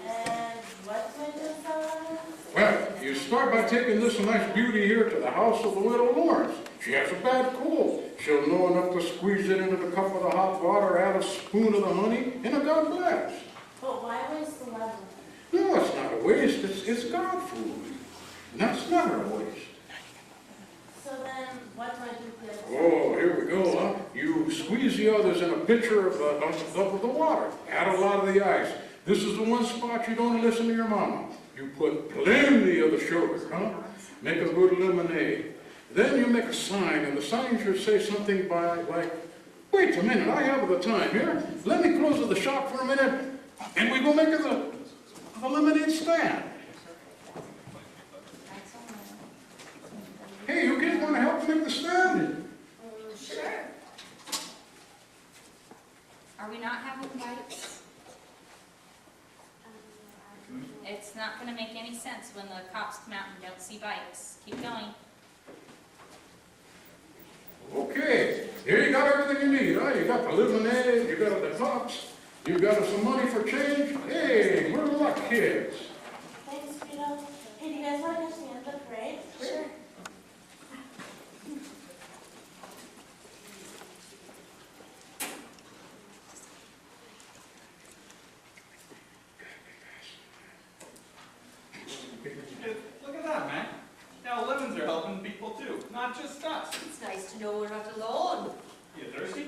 And what's my good Well, you You start by taking this nice beauty here to the house of the widow Lawrence. She has a bad cold. She'll know enough to squeeze it into the cup of the hot water, add a spoon of the honey, and a God bless. But why waste the leaven? No, it's not a waste. It's God food. And that's never a waste. So then, what do I do with the other? Oh, here we go, huh? You squeeze the others in a pitcher of the water. Add a lot of the ice. This is the one spot you don't listen to your mama. You put plenty of the sugar, huh? Make a good lemonade. Then you make a sign, and the sign should say something like, wait a minute, I have the time here. Let me close the shop for a minute, and we go make the lemonade stand. Hey, you kids want to help make the stand? Sure. Are we not having bites? It's not going to make any sense when the cops come out and don't see bikes. Keep going. Okay, here you got everything you need, huh? You got the lemonade, you got the cups, you got some money for change. Hey, we're luck kids. Thanks, Guido. Hey, do you guys want to catch the end of the parade? Sure. Look at that, man. Now lemons are helping people too, not just us. It's nice to know we're not alone. You thirsty?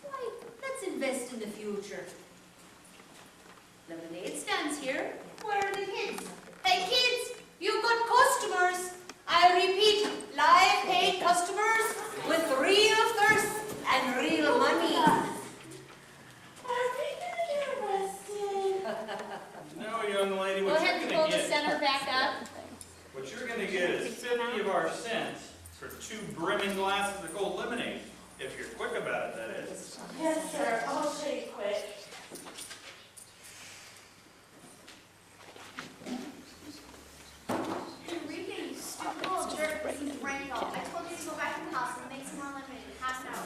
Why, let's invest in the future. Lemonade stands here. Where are the kids? Hey kids, you've got customers. I repeat, live paid customers with real thirst and real money. Are we going to get arrested? No, young lady, Go what ahead you're and gonna pull the get, center back up. what you're gonna get is 50 of our cents for 2 brimming glasses of cold lemonade. If you're quick about it, that is. Yes, sir. I'll show you quick. Enrique, you stupid little jerk, this is Randall. I told you to go back in the house and make some more lemonade in half an hour.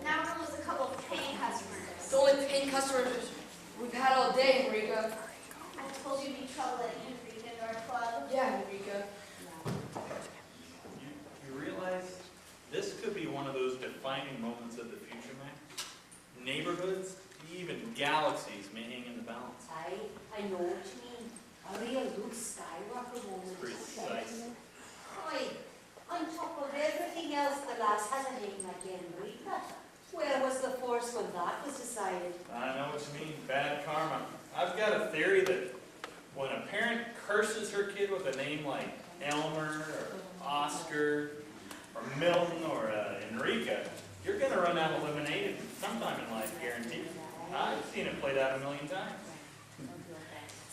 Now we're gonna lose a couple of paying customers. It's only paying customers we've had all day, Enrica. I told you to be trouble at Enrique at our club. Yeah, Enrica. You realize this could be one of those defining moments of the future, man? Neighborhoods, even galaxies may hang in the balance. I know what you mean. A real Luke Skywalker moment. Precisely. Oi, on top of everything else, the lass has a name again, Rita. Where was the force when that was decided? I know what you mean, bad karma. I've got a theory that when a parent curses her kid with a name like Elmer, or Oscar, or Milton, or Enrica, you're gonna run out of lemonade sometime in life, guaranteed. I've seen it played out a million times.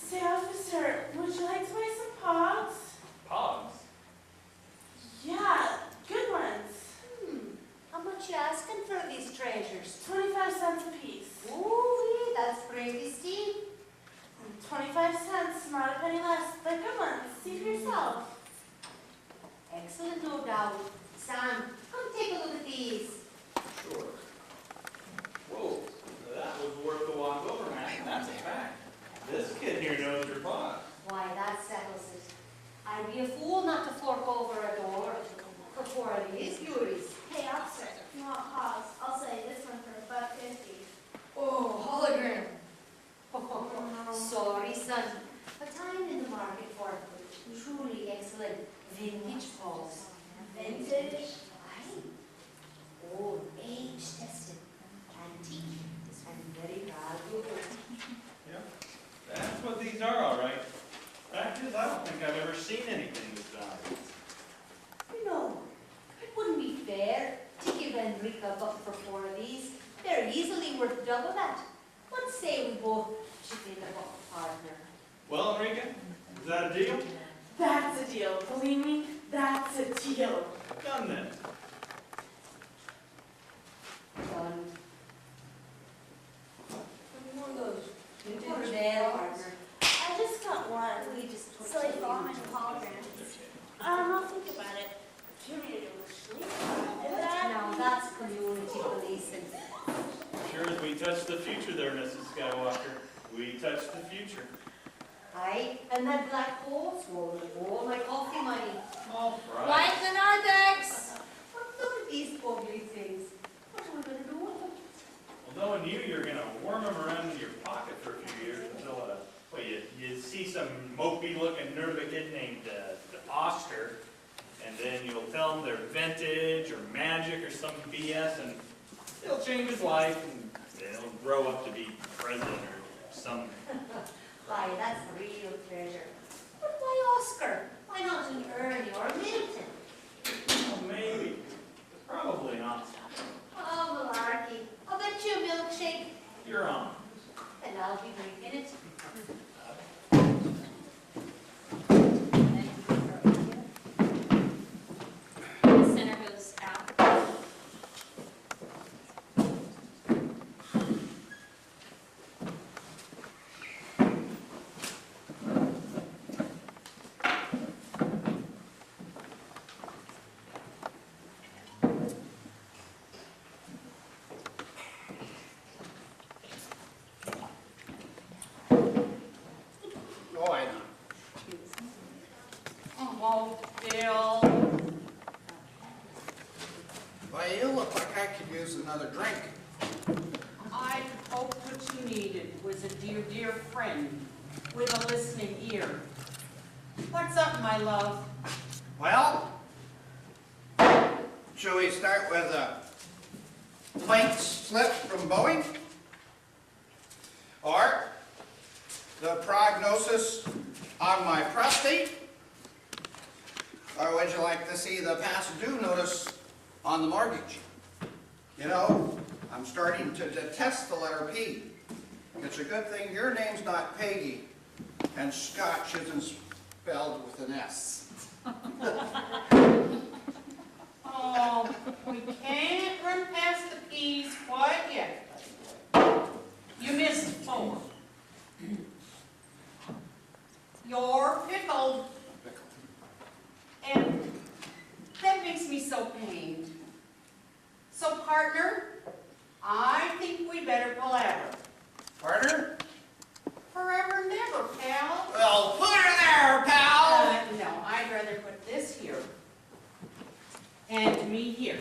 Say, officer, would you like to buy some pogs? Pogs? Yeah, good ones. How much you asking for these treasures? 25 cents a piece. Ooh, that's pretty steep. 25 cents, not a penny less. They're good ones. See for yourself. Excellent, no doubt. Sam, come take a look at these. Sure. Whoa, that was worth the walk over, man. That's a fact. This kid here knows your pod. Why, that settles it. I'd be a fool not to fork over a door for 4 of these beauties. Hey, officer, if you want pause, I'll sell you this one for $1.50. Oh, hologram. Sorry, son, but I'm in the market for truly excellent vintage paws. Vintage? Aye. Old, age-tested, antique, and very valuable. Yeah, that's what these are, all right. Fact is, I don't think I've ever seen anything this valuable. You know, it wouldn't be fair to give Enrica a buck for 4 of these. They're easily worth double that. Let's say we both chip in a buck, partner. Well, Enrica, is that a deal? That's a deal. Believe me, that's a deal. Done then. Done. One of those vintage there, partner. I just got one. We just So I follow my hologram. I'll think about it. Do you want me to do a sleep? Now that's community policing. Sure as we touch the future there, Mrs. Skywalker. We touch the future. Aye, and that black hole swallowed all my coffee money. All right. Like the Nordex. But look at these ugly things. What are we going to do with them? Well, knowing you, you're going to worm them around in your pocket for a few years until well, you see some mopey-looking Nurba kid named Oscar, and then you'll tell him they're vintage or magic or some BS, and it'll change his life, and then he'll grow up to be president or something. Why, that's the real treasure. But why Oscar? Why not an Ernie or a Milton? Well, maybe. Probably not. Oh, malarkey. I'll bet you a milkshake. You're on. And I'll be drinking it. The center goes out. Oh, I know. Oh, Bill. Well, you look like I could use another drink. I hoped what you needed was a dear, dear friend with a listening ear. What's up, my love? Well, shall we start with a plate slip from Boeing? Or the prognosis on my prostate? Or would you like to see the past due notice on the mortgage? You know, I'm starting to detest the letter P. It's a good thing your name's not Peggy, and Scotch isn't spelled with an S. Oh, we can't run past the P's quite yet. You missed 4. You're pickled. And that makes me so pained. So, partner, I think we better palaver. Partner? Forever and ever, pal. Well, put her there, pal! No, I'd rather put this here. And me here.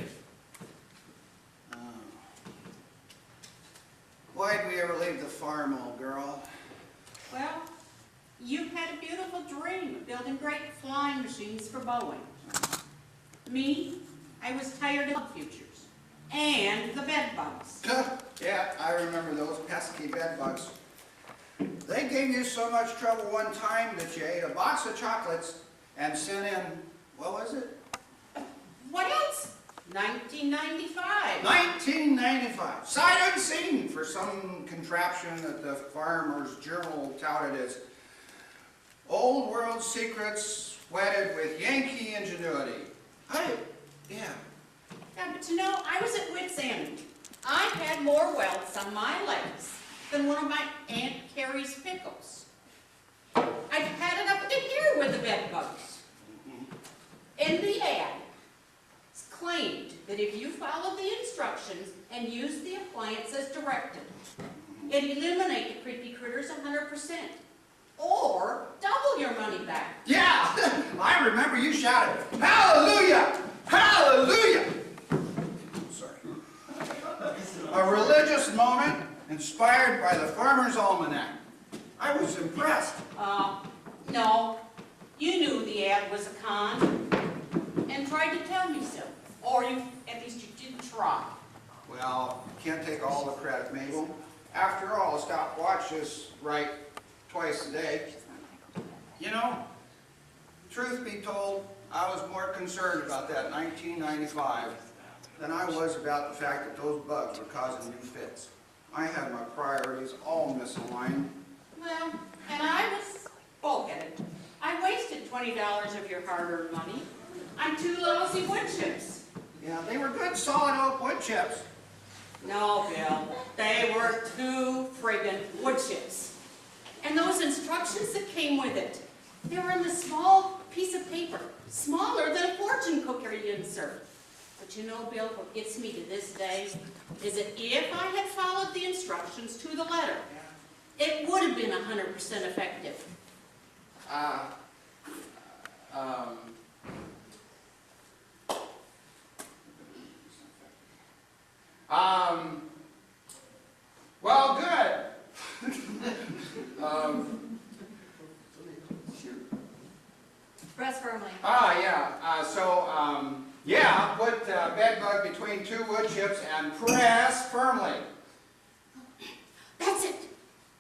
Why'd we ever leave the farm, old girl? Well, you had a beautiful dream of building great flying machines for Boeing. Me, I was tired of futures. And the bed bugs. Yeah, I remember those pesky bed bugs. They gave you so much trouble one time that you ate a box of chocolates and sent in, what was it? What else? 1995. 1995. Sight unseen for some contraption that the Farmer's Journal touted as old world secrets wedded with Yankee ingenuity. Yeah. Yeah, but you know, I was at wit's end. I had more welts on my legs than one of my Aunt Carrie's pickles. I've had it up to here with the bed bugs. In the ad, it's claimed that if you follow the instructions and use the appliance as directed, it eliminates the creepy critters 100%. Or double your money back. Yeah, I remember you shouted, "Hallelujah! Hallelujah!" Sorry. A religious moment inspired by the Farmer's Almanac. I was impressed. No. You knew the ad was a con and tried to tell me so. Or at least you didn't try. Well, can't take all the credit, Mabel. After all, a stopwatch is right twice a day. You know, truth be told, I was more concerned about that 1995 than I was about the fact that those bugs were causing you fits. I had my priorities all misaligned. Well, and I was bullheaded. I wasted $20 of your hard-earned money on 2 lousy wood chips. Yeah, they were good solid oak wood chips. No, Bill, they were 2 friggin' wood chips. And those instructions that came with it, they were in this small piece of paper, smaller than a fortune cookie insert. But you know, Bill, what gets me to this day is that if I had followed the instructions to the letter, it would have been 100% effective. Well, good. Press firmly. Yeah, put bed bug between two wood chips and press firmly. That's it.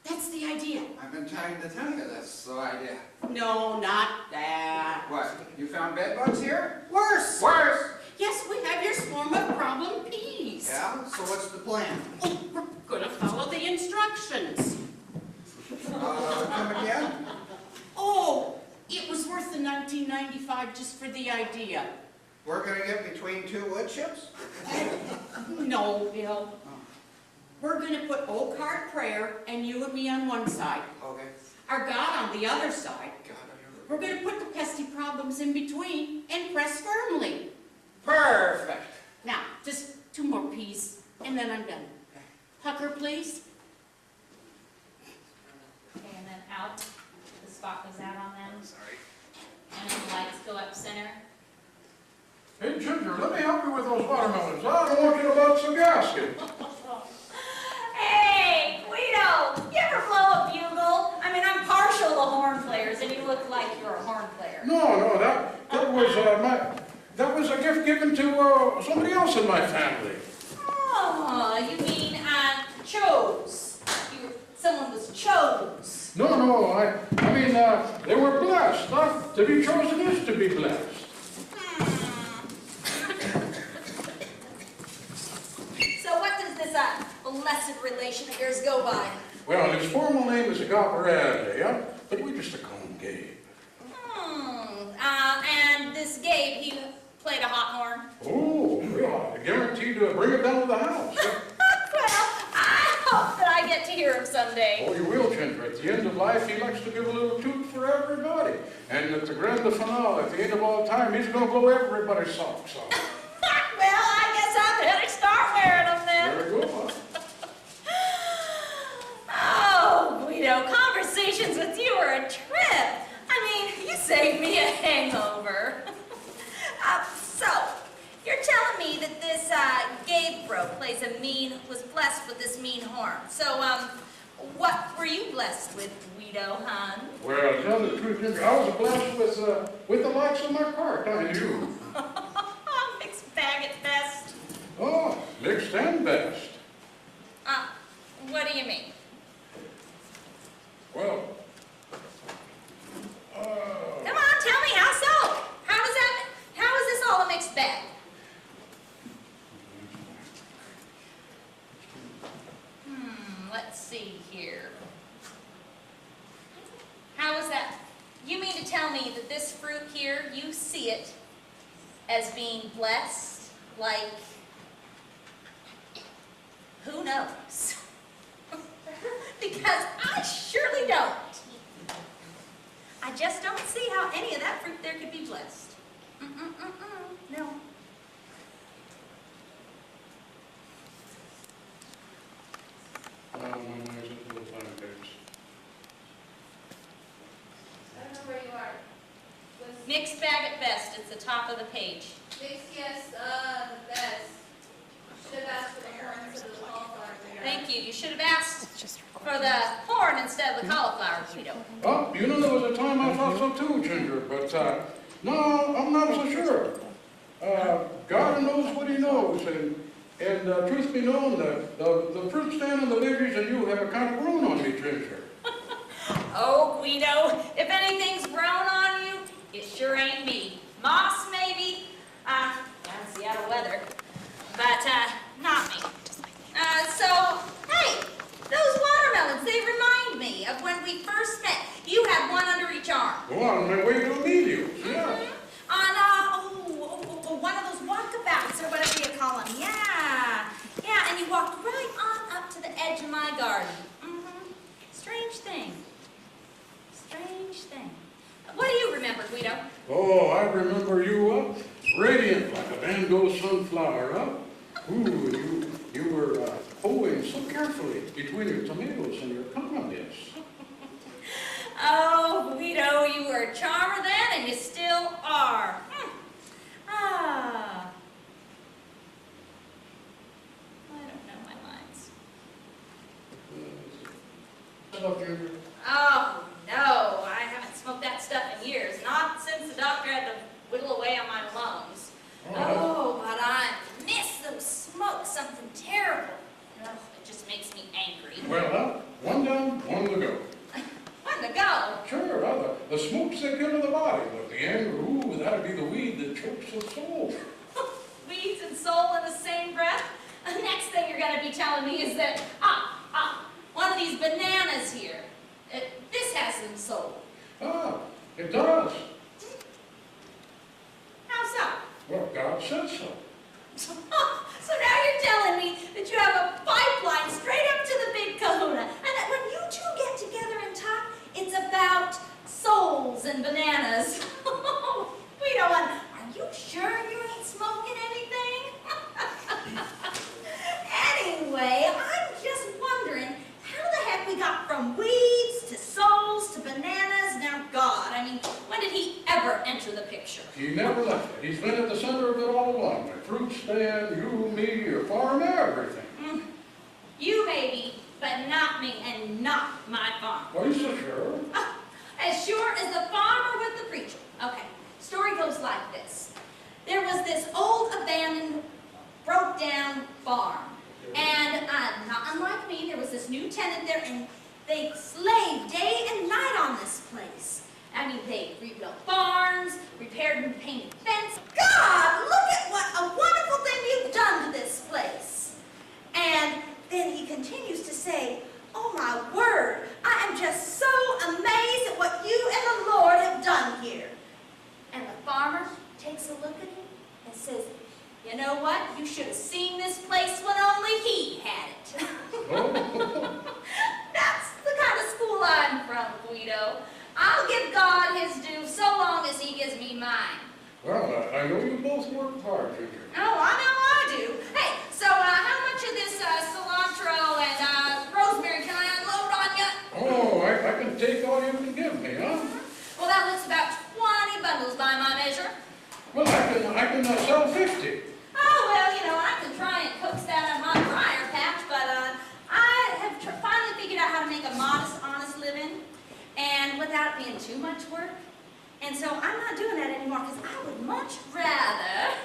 That's the idea. I've been trying to tell you that's the idea. No, not that. What? You found bed bugs here? Worse. Worse? Yes, we have your swarm of problem peas. Yeah? So what's the plan? Oh, we're gonna follow the instructions. Come again? Oh, it was worth the $19.95 just for the idea. We're gonna get between two wood chips? No, Bill. We're gonna put Old Card Prayer and you and me on one side. Okay. Our God on the other side. We're gonna put the pesky problems in between and press firmly. Perfect. Now, just 2 more peas, and then I'm done. Pucker, please. Okay, and then out, the spot goes out on them. Sorry. And then the lights go up center. Hey, Ginger, let me help you with those watermelons. I don't want you to load some gasket. Hey, Guido, you ever blow a bugle? I mean, I'm partial to horn players, and you look like you're a horn player. No, that was a gift given to somebody else in my family. Oh, you mean chose? Someone was chose. No, I mean, they were blessed. To be chosen is to be blessed. So what does this blessed relation of yours go by? Well, his formal name is Gabriele, yeah? But we just call him Gabe. And this Gabe, he played a hot horn? Oh, real guaranteed to bring it down to the house. Well, I hope that I get to hear him someday. Oh, you will, Ginger. At the end of life, he likes to give a little toot for everybody. And at the grand finale, at the end of all time, he's going to blow everybody's socks off. Well, I guess I better start wearing them then. Very good, huh? Oh, Guido, conversations with you are a trip. I mean, you saved me a hangover. So, you're telling me that this Gabe bro was blessed with this mean horn. So, what were you blessed with, Guido, hon? Well, to tell the truth, Ginger, I was blessed with the likes of my cart, I knew. Mixed bag at best. Oh, mixed and best. What do you mean? Well, Come on, tell me, how so? How is this all a mixed bag? Let's see here. How is that? You mean to tell me that this fruit here, you see it as being blessed, like, who knows? Because I surely don't. I just don't see how any of that fruit there could be blessed. No. my mind's a little time, babes. I don't know where you are. Mixed bag at best. It's the top of the page. Mixed, yes, the best. Should have asked for the horn instead of the cauliflower. Thank you. You should have asked for the horn instead of the cauliflower, Guido. Well, you know, there was a time I thought so too, Ginger, but no, I'm not so sure. God knows what he knows, and truth be known, the fruit stand and the lilies and you have kind of grown on me, Ginger. Oh, Guido, if anything's grown on you, it sure ain't me. Moss, maybe? That's Seattle weather. But, not me. So, hey, those watermelons, they remind me of when we first met. You had one under each arm. Go on my way to meet you, yeah. On, one of those walkabouts, or whatever you call them. Yeah, and you walked right on up to the edge of my garden. Strange thing. What do you remember, Guido? Oh, I remember you radiant like a Van Gogh sunflower, Ooh, you were hoeing so carefully between your tomatoes and your columns. Oh, Guido, you were a charmer then, and you still are. Ah. I don't know my lines. Oh, no, I haven't smoked that stuff in years. Not since the doctor had to whittle away on my lungs. Oh, but I miss those smokes, something terrible. Ugh, it just makes me angry. Well, one down, one to go. One to go? Sure, the smokes that kill the body, but the anger, ooh, that'd be the weed that chokes the soul. Weeds and soul in the same breath? The next thing you're going to be telling me is that, one of these bananas here, this has some soul. Ah, it does. How so? Well, God said so. So now you're telling me that you have a pipeline straight up to the big kahuna, and that when you two get together and talk, it's about souls and bananas. Guido, are you sure you ain't smoking anything? Anyway, I'm just wondering how the heck we got from weeds to souls to bananas. Now, God, I mean, when did he ever enter the picture? He never left it. He's been at the center of it all along. My fruit stand, you, me, your farm, everything. You maybe, but not me and not my farm. What are you so sure? As sure as the farmer with the preacher. Okay, story goes like this. There was this old abandoned, broke down farm. And not unlike me, there was this new tenant there, and they slaved day and night on this place. I mean, they rebuilt barns, repaired and painted fences. God, look at what a wonderful thing you've done to this place. And then he continues to say, oh my word, I am just so amazed at what you and the Lord have done here. And the farmer takes a look at him and says, you know what? You should have seen this place when only he had it. That's the kind of school I'm from, Guido. I'll give God his due so long as he gives me mine. Well, I know you both work hard, Ginger. Oh, I know I do. Hey, so how much of this cilantro and rosemary can I unload on you? Oh, I can take all you can give me, huh? Well, that looks about 20 bundles by my measure. Well, I can sell 50. Oh, well, you know, I can try and coax that out of my briar patch, but I have finally figured out how to make a modest, honest living, and without it being too much work. And so I'm not doing that anymore, because I would much rather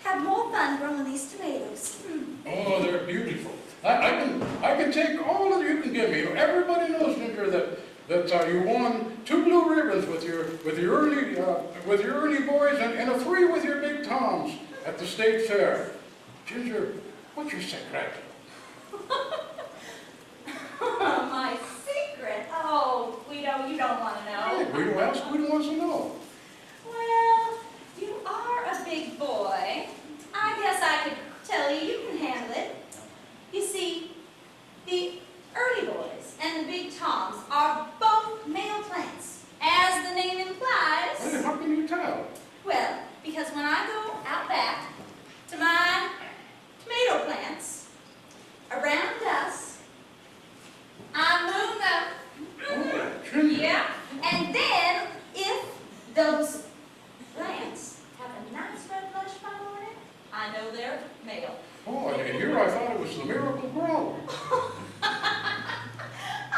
have more fun growing these tomatoes. Oh, they're beautiful. I can take all that you can give me. Everybody knows, Ginger, that you won 2 blue ribbons with your early boys and a 3 with your big toms at the state fair. Ginger, what's your secret? My secret? Oh, Guido, you don't want to know. Hey, Guido asks, Guido wants to know. Well, you are a big boy. I guess I could tell you can handle it. You see, the early boys and the big toms are both male plants, as the name implies. Hey, how can you tell? Well, because when I go out back to my tomato plants around dusk, I moon them. Yeah. And then, if those plants have a nice red blush by morning, I know they're male. Oh, and here I thought it was the miracle grow.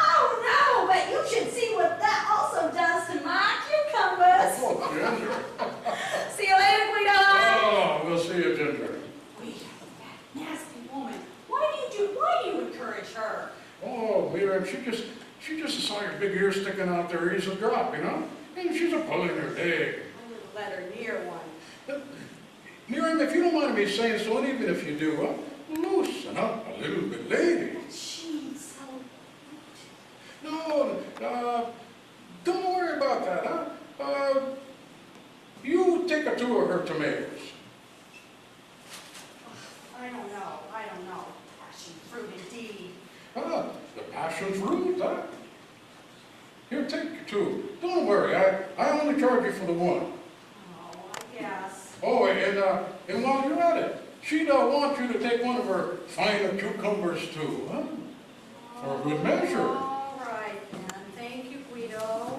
Oh no, but you should see what that also does to my cucumbers. Oh, Ginger. See you later, Guido. Oh, we'll see you, Ginger. Guido, that nasty woman. Why do you encourage her? Oh, Miriam, she just saw your big ears sticking out there easy drop, you know? And she's a pulling her leg. I wouldn't let her near one. Miriam, if you don't mind me saying so, and even if you do, loosen up a little bit, lady. She's so... No, don't worry about that, huh? You take a 2 of her tomatoes. I don't know. Passion fruit indeed. Ah, the passion fruit, huh? Here, take 2. Don't worry, I only charge you for the 1. Oh, I guess. Oh, and while you're at it, she'd want you to take one of her finer cucumbers too, huh? For good measure. All right then. Thank you, Guido.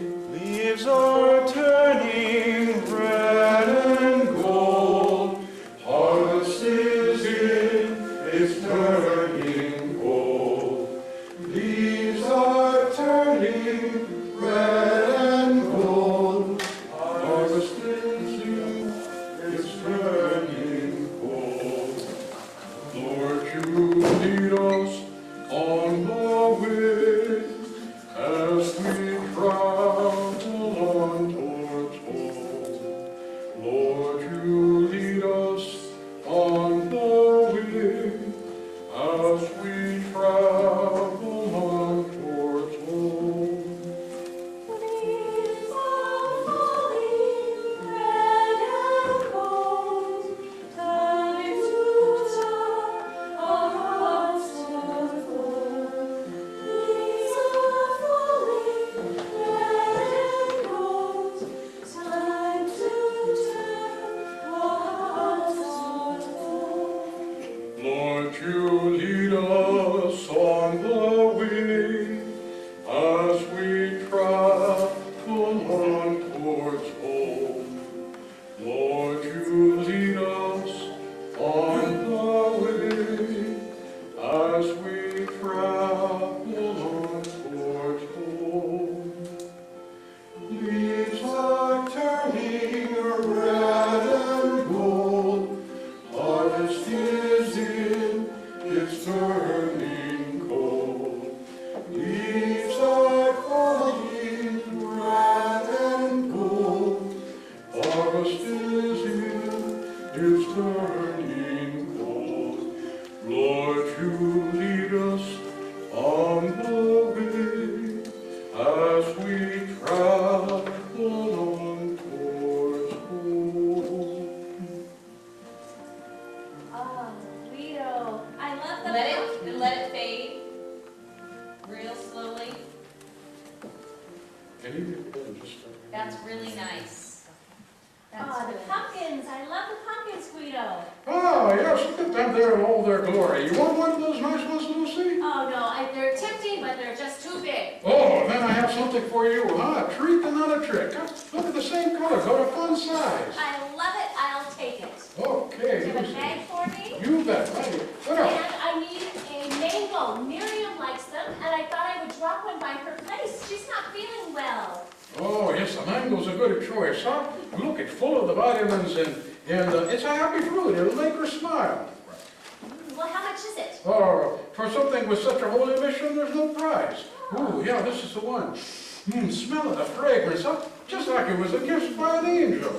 Leaves are turning red and gold. Harvest is in, it's turning gold. Leaves are turning red and gold. Harvest is in, it's turning gold. Lord, you lead us on the way as we travel on towards home. Lord, you lead us on the way as we travel on towards home. Leaves are falling, red and gold. Time to turn our hearts to gold. Leaves are falling, red and gold. Time to turn our hearts to gold. Lord, you lead us on the way as we travel on towards home. Lord, you lead us on the way as we travel on towards home. Leaves are turning red and gold. Harvest is in, it's turning cold. Leaves are falling red and gold. Harvest is in, it's turning cold. Lord, you lead us on the way as we travel on towards home. Oh, Guido, I love the Let it fade real slowly. Can you just That's really nice. Oh, the pumpkins. I love the pumpkins, Guido. Oh, yes, look at them there in all their glory. You want one of those nice ones, Lucy? Oh, no, they're tempting, but they're just too big. Oh, then I have something for you, huh? A treat and not a trick. Huh? Look at the same color, got a fun size. I love it. I'll take it. Okay, Do you have a Lucy. bag for me? You bet, right. What And else? I need a mango. Miriam likes them, and I thought I would drop one by her place. She's not feeling well. Oh, yes, the mango's a good choice, huh? Look, it's full of the vitamins and it's a happy fruit. It'll make her smile. Well, how much is it? Oh, for something with such a holy mission, there's no price. Ooh, yeah, this is the one. Smell of the fragrance, huh? Just like it was a gift by an angel.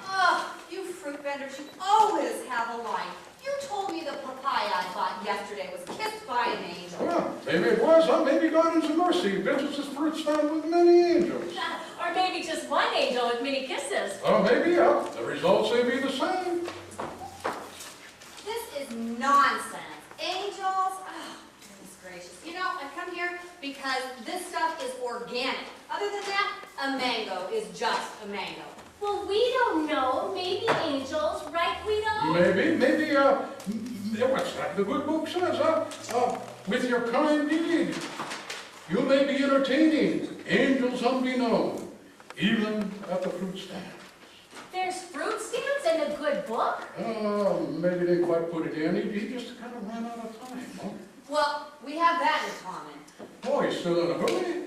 Oh, you fruit vendors, you always have a line. You told me the papaya I bought yesterday was kissed by an angel. Well, maybe it was, huh? Maybe God in His mercy visits His fruit stand with many angels. Or maybe just one angel with many kisses. Oh, maybe, yeah. The results may be the same. This is nonsense. Angels, oh, goodness gracious. You know, I come here because this stuff is organic. Other than that, a mango is just a mango. Well, we don't know. Maybe angels, right, Guido? Maybe, what's that the good book says, huh? With your kind deed, you may be entertaining angels unbeknown, even at the fruit stand. There's fruit stands and a good book? Maybe they didn't quite put it in. He just kind of ran out of time, huh? Well, we have that in common. Oh, he's still in a hurry?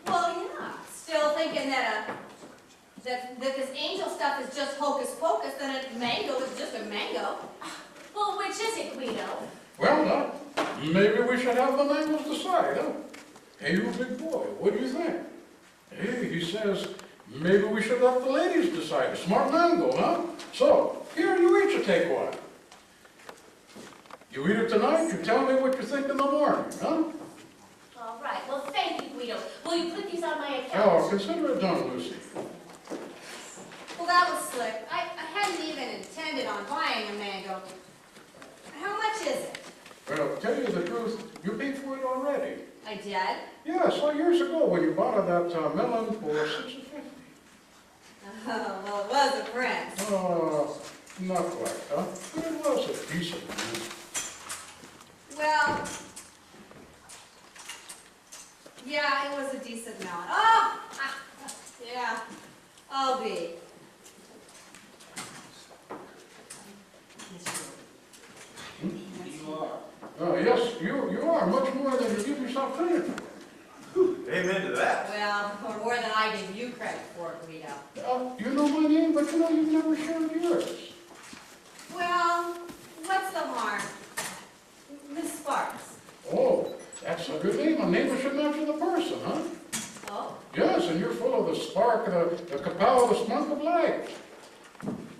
Well, yeah. Still thinking that that this angel stuff is just hocus pocus, then a mango is just a mango. Well, which is it, Guido? Well, now, maybe we should have the mangoes decide, huh? Hey, you big boy, what do you think? Hey, he says, maybe we should let the ladies decide. A smart mango, huh? So, here, you each take one. You eat it tonight, you tell me what you think in the morning, huh? All right. Well, thank you, Guido. Will you put these on my account? Oh, consider it done, Lucy. Well, that was slick. I hadn't even intended on buying a mango. How much is it? Well, to tell you the truth, you paid for it already. I did? Yeah, so years ago when you bought that melon for $6.50. Oh, well, it was a friend. Oh, not quite, huh? But it was a decent one. Well, yeah, it was a decent melon. Oh! Yes, you are much more than you give yourself credit for. Amen to that. Well, or more than I give you credit for, Guido. You know my name, but you know you've never shared yours. Well, what's the harm? Miss Sparks. Oh, that's a good name. A name that should match the person, huh? Oh? Yes, and you're full of the spark, the kapow, the spunk of life.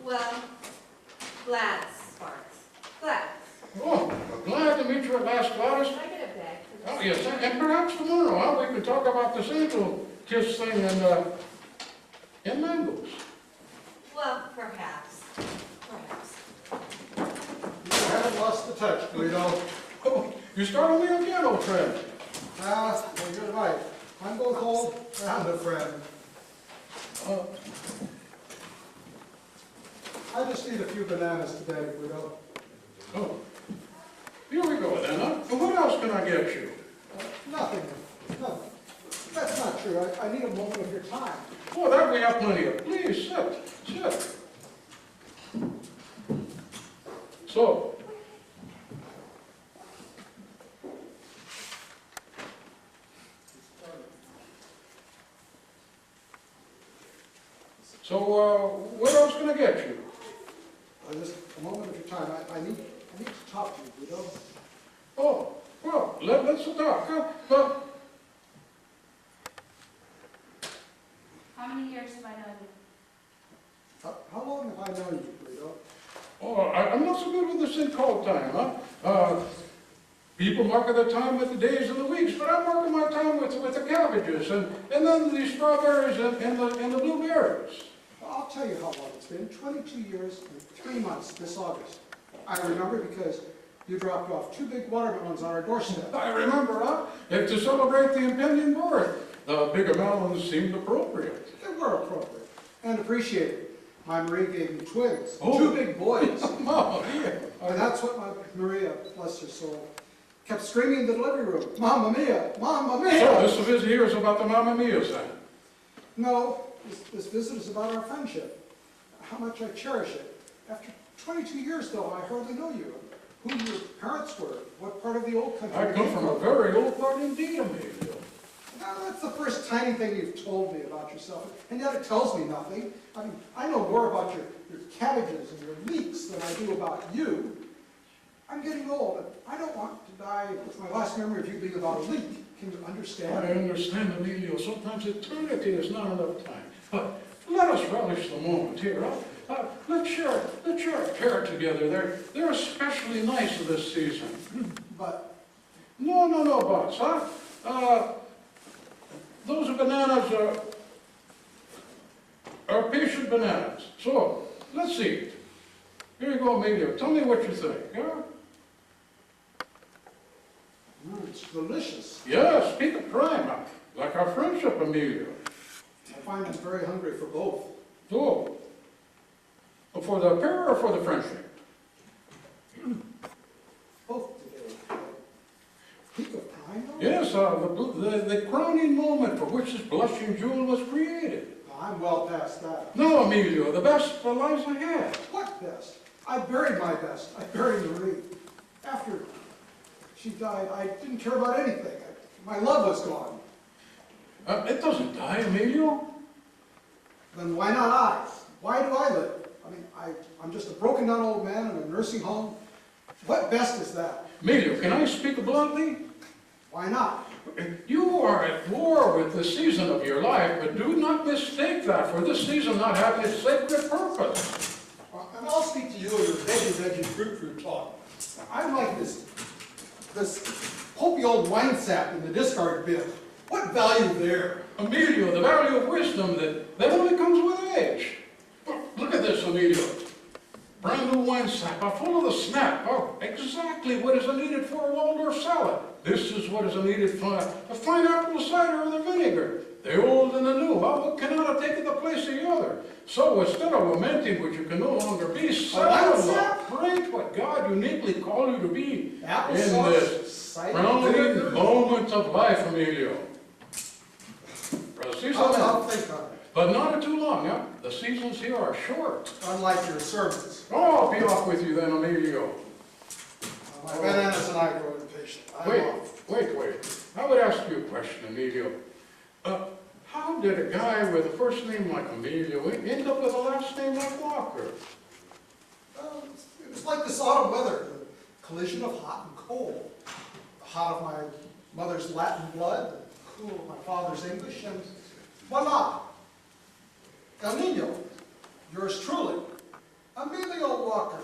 Well, Gladys Sparks. Gladys. Oh, well, glad to meet you at last, Gladys. Can I get a bag? Oh, yes, and perhaps tomorrow, huh, we can talk about this angel kiss thing and mangoes. Well, perhaps. Perhaps. You haven't lost the touch, Guido. Oh, you startled me again, old friend. Well, you're right. I'm both old and a friend. I just need a few bananas today, Guido. Oh, here we go then, huh? And what else can I get you? Nothing. No, that's not true. I need a moment of your time. Oh, that we have plenty of. Please, sit. So, what else can I get you? Just a moment of your time. I need to talk to you, Guido. Oh, well, let's talk. Well, How many years have I known you? How long have I known you, Guido? oh, I'm not so good with this thing called time, huh? People mark their time with the days and the weeks, but I'm marking my time with the cabbages and then the strawberries and the blueberries. I'll tell you how long it's been. 22 years and 3 months this August. I remember because you dropped off 2 big watermelons on our doorstep. I remember, huh? And to celebrate the impending birth, the bigger melons seemed appropriate. They were appropriate and appreciated. My Marie gave me twins, Oh. 2 big boys. Oh, yeah. And that's what my Maria, bless her soul, kept screaming in the delivery room. Mamma mia, mamma mia. So this visit here is about the Mamma Mia's then? No, this visit is about our friendship. How much I cherish it. After 22 years, though, I hardly know you. Who your parents were, what part of the old country I you come came from a very old part indeed, Amelia. Now, that's the first tiny thing you've told me about yourself, and yet it tells me nothing. I mean, I know more about your cabbages and your leeks than I do about you. I'm getting old, and I don't want to die with my last memory of you being about a leek. Can you understand? I understand, Emilio. Sometimes eternity is not enough time. But let us relish the moment here. Let's share a pear together. They're especially nice this season. But? No buts, huh? Those bananas are patient bananas. So, let's see. Here you go, Emilio. Tell me what you think, huh? It's delicious. Yes, speak of prime, like our friendship, Emilio. I find I'm very hungry for both. So, for the pear or for the friendship? Both today. Peak of prime, though? Yes, the crowning moment for which this blushing jewel was created. I'm well past that. No, Emilio, the best lies ahead. What best? I buried my best. I buried Marie. After she died, I didn't care about anything. My love was gone. It doesn't die, Emilio. Then why not I? Why do I live? I mean, I'm just a broken down old man in a nursing home. What best is that? Emilio, can I speak bluntly? Why not? You are at war with the season of your life, but do not mistake that for this season not having its sacred purpose. And I'll speak to you of your veggie fruit talk. I'm like this pulpy old wine sap in the discard bin. What value there? Emilio, the value of wisdom that only comes with age. Look at this, Emilio. Brand new wine sap, full of the snap. Oh, exactly what is needed for a Waldorf salad. This is what is needed for a fine apple cider or the vinegar. The old and the new, what cannot have taken the place of the other? So instead of lamenting what you can no longer be, celebrate what God uniquely called you to be in this crowning moment of life, Emilio. I'll think on it. But not too long, huh? The seasons here are short. Unlike your sermons. Oh, I'll be off with you then, Emilio. My bananas and I I grow impatient. I'm Wait, off. wait. I would ask you a question, Emilio. How did a guy with a first name like Emilio end up with a last name like Walker? It was like this autumn weather, the collision of hot and cold. The hot of my mother's Latin blood, the cool of my father's English, and voila! El Nino, yours truly, Emilio Walker.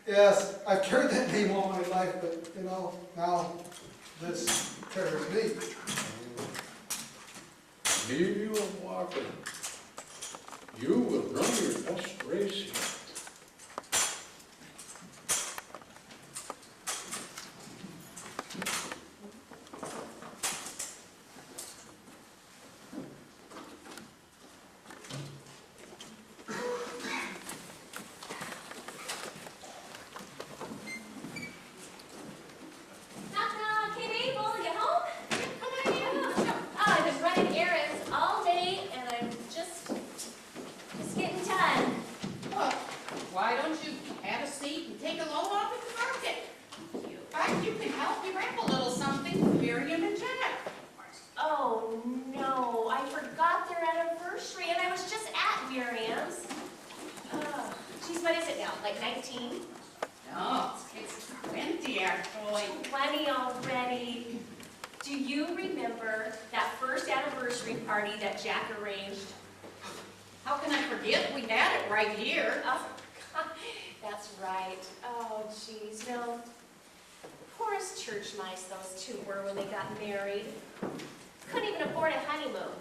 Yes, I've carried that name all my life, but, you know, now this carries me. Emilio Walker, you will run your best race yet. Why don't you have a seat and take a load off at the market? In fact, you can help me wrap a little something for Miriam and Jack. Oh, no, I forgot their anniversary, and I was just at Miriam's. Geez, what is it now, like 19? No, it's 20 actually. 20 already. Do you remember that first anniversary party that Jack arranged? How can I forget? We had it right here. Oh, that's right. Oh, geez, no. Poorest church mice those two were when they got married. Couldn't even afford a honeymoon.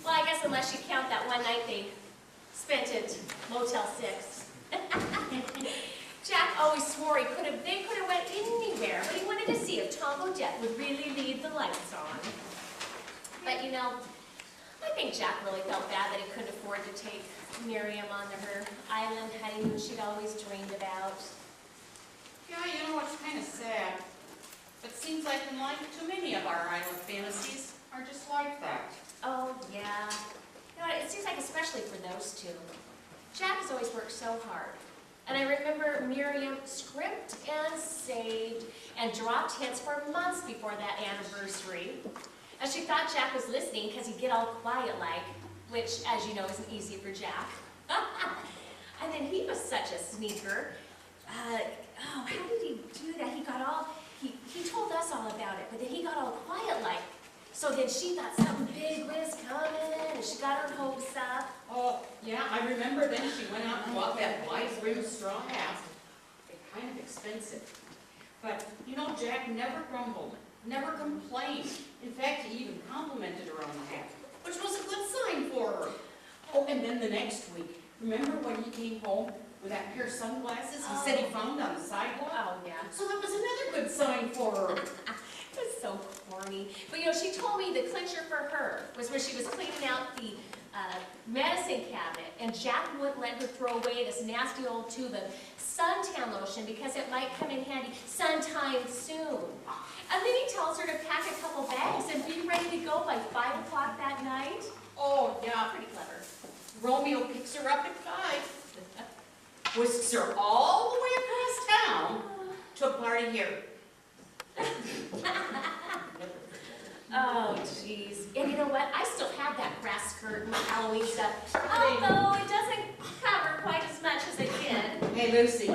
Well, I guess unless you count that one night they spent at Motel 6. Jack always swore they could have went anywhere, but he wanted to see if Tom Odette would really leave the lights on. But you know, I think Jack really felt bad that he couldn't afford to take Miriam on to her island honeymoon she'd always dreamed about. Yeah, you know, it's kind of sad. But it seems like in life, too many of our island fantasies are just like that. Oh, yeah. You know, it seems like especially for those two. Jack has always worked so hard. And I remember Miriam scrimped and saved and dropped hints for months before that anniversary. And she thought Jack was listening because he'd get all quiet-like, which, as you know, isn't easy for Jack. And then he was such a sneaker. How did he do that? He told us all about it, but then he got all quiet-like. So then she thought something big was coming, and she got her hopes up. Oh, yeah, I remember then she went out and bought that wide-rimmed straw hat. They're kind of expensive. But, you know, Jack never grumbled, never complained. In fact, he even complimented her on the hat, which was a good sign for her. Oh, and then the next week, remember when he came home with that pair of sunglasses he said he found on the sidewalk? Oh, yeah. So that was another good sign for her. It was so corny. But you know, she told me the clincher for her was when she was cleaning out the medicine cabinet, and Jack wouldn't let her throw away this nasty old tube of suntan lotion because it might come in handy sometime soon. And then he tells her to pack a couple bags and be ready to go by 5 o'clock that night. Oh, yeah. Pretty clever. Romeo picks her up at 5, whisks her all the way across town to a party here. Oh, jeez. And you know what? I still have that grass skirt and my Halloween stuff, although it doesn't cover quite as much as it did. Hey, Lucy,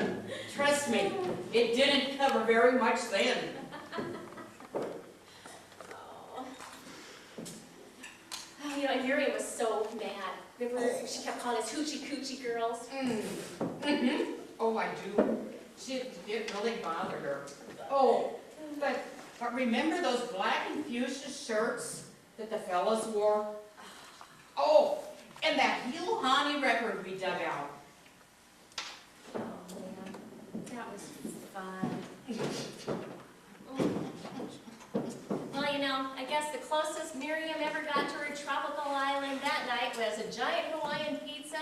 trust me, it didn't cover very much then. Oh, you know, and Miriam was so mad. Remember, she kept calling us hoochie coochie girls? Mm-hmm. Oh, I do. It really bothered her. Oh, but remember those black and fuchsia shirts that the fellas wore? Oh, and that Heel Honey record we dug out. Oh, man. That was fun. Well, you know, I guess the closest Miriam ever got to her tropical island that night was a giant Hawaiian pizza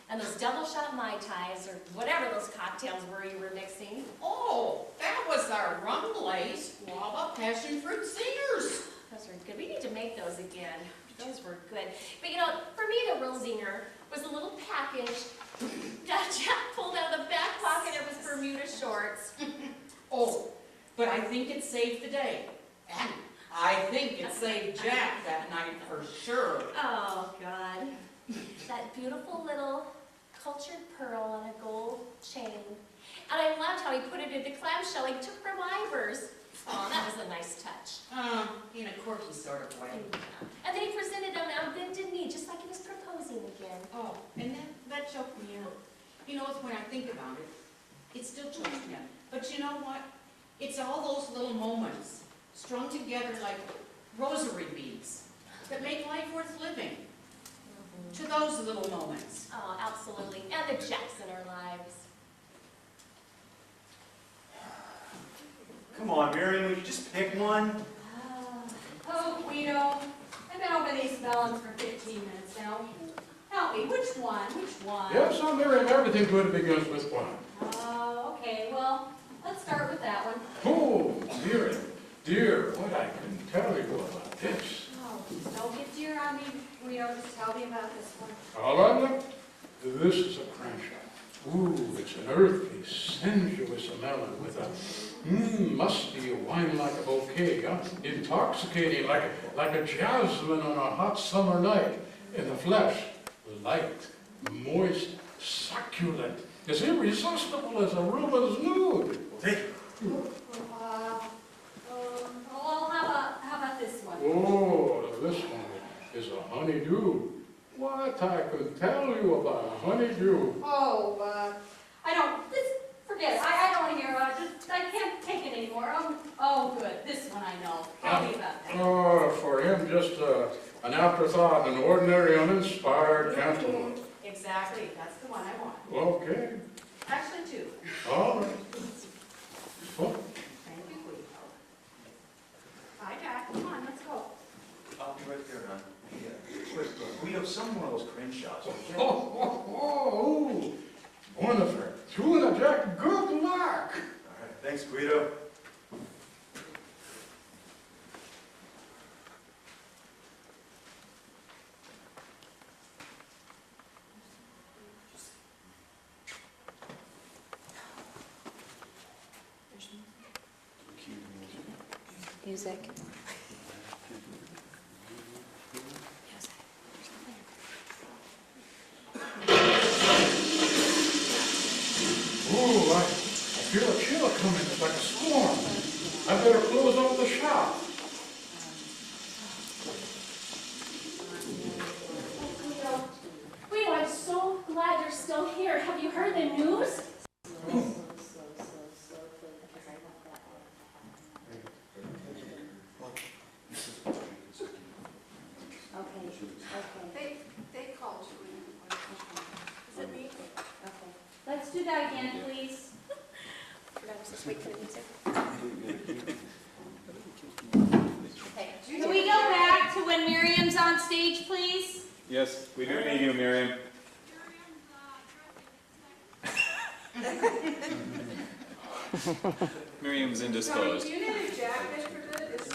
and those double-shot Mai Tais, or whatever those cocktails were you were mixing. Oh, that was our rum-glazed guava passion fruit zingers. Those were good. We need to make those again. Those were good. But you know, for me, the real zinger was a little package that Jack pulled out of the back pocket of his Bermuda shorts. Oh, but I think it saved the day. And I think it saved Jack that night for sure. Oh, God. That beautiful little cultured pearl on a gold chain. And I loved how he put it into clamshell. He took from Ivers. Oh, that was a nice touch. In a quirky sort of way. And then he presented him out then, didn't he? Just like he was proposing again. Oh, and that choked me up. You know, it's when I think about it, it still chokes me up. But you know what? It's all those little moments strung together like rosary beads that make life worth living. To those little moments. Oh, absolutely. And the Jacks in our lives. Come on, Miriam, would you just pick one? Oh, Guido, I've been over these melons for 15 minutes now. Help me, which one? Which one? Yes, I'm Miriam. Everything good begins with one. Oh, okay, well, let's start with that one. Oh, dear, what I can tell you about this. Oh, don't get dear on me, Guido, just tell me about this one. All right, look. This is a crenshaw. Ooh, it's an earthy, sensuous melon with a musty wine like a bouquet, intoxicating like a jasmine on a hot summer night. In the flesh, light, moist, succulent, as irresistible as a Rubens nude. Take it. Well, how about this one? Oh, this one is a honeydew. What I could tell you about a honeydew. Oh, forget it. I don't want to hear about it. I can't take it anymore. Oh, good. This one I know. Tell me about that. Oh, for him, just an afterthought, an ordinary, uninspired gentleman. Exactly. That's the one I want. Okay. Actually, two. All right. Oh. Thank you, Guido. Bye, Jack. Come on, let's go. I'll be right there, hon. Guido, some more of those Crenshaws. Okay? Oh, wonderful. Two and a Jack, good luck. All right, thanks, Guido. Music. Ooh, I feel a chill coming. It's like a storm. I better close up the shop. Guido, I'm so glad you're still here. Have you heard the news? They called you. Is it me? Okay. Let's do that again, please. Forgot I was supposed to wait for the music. Okay. Can we go back to when Miriam's on stage, please? Yes, we do need you, Miriam. Miriam's indisposed. Do you need a jacket for this?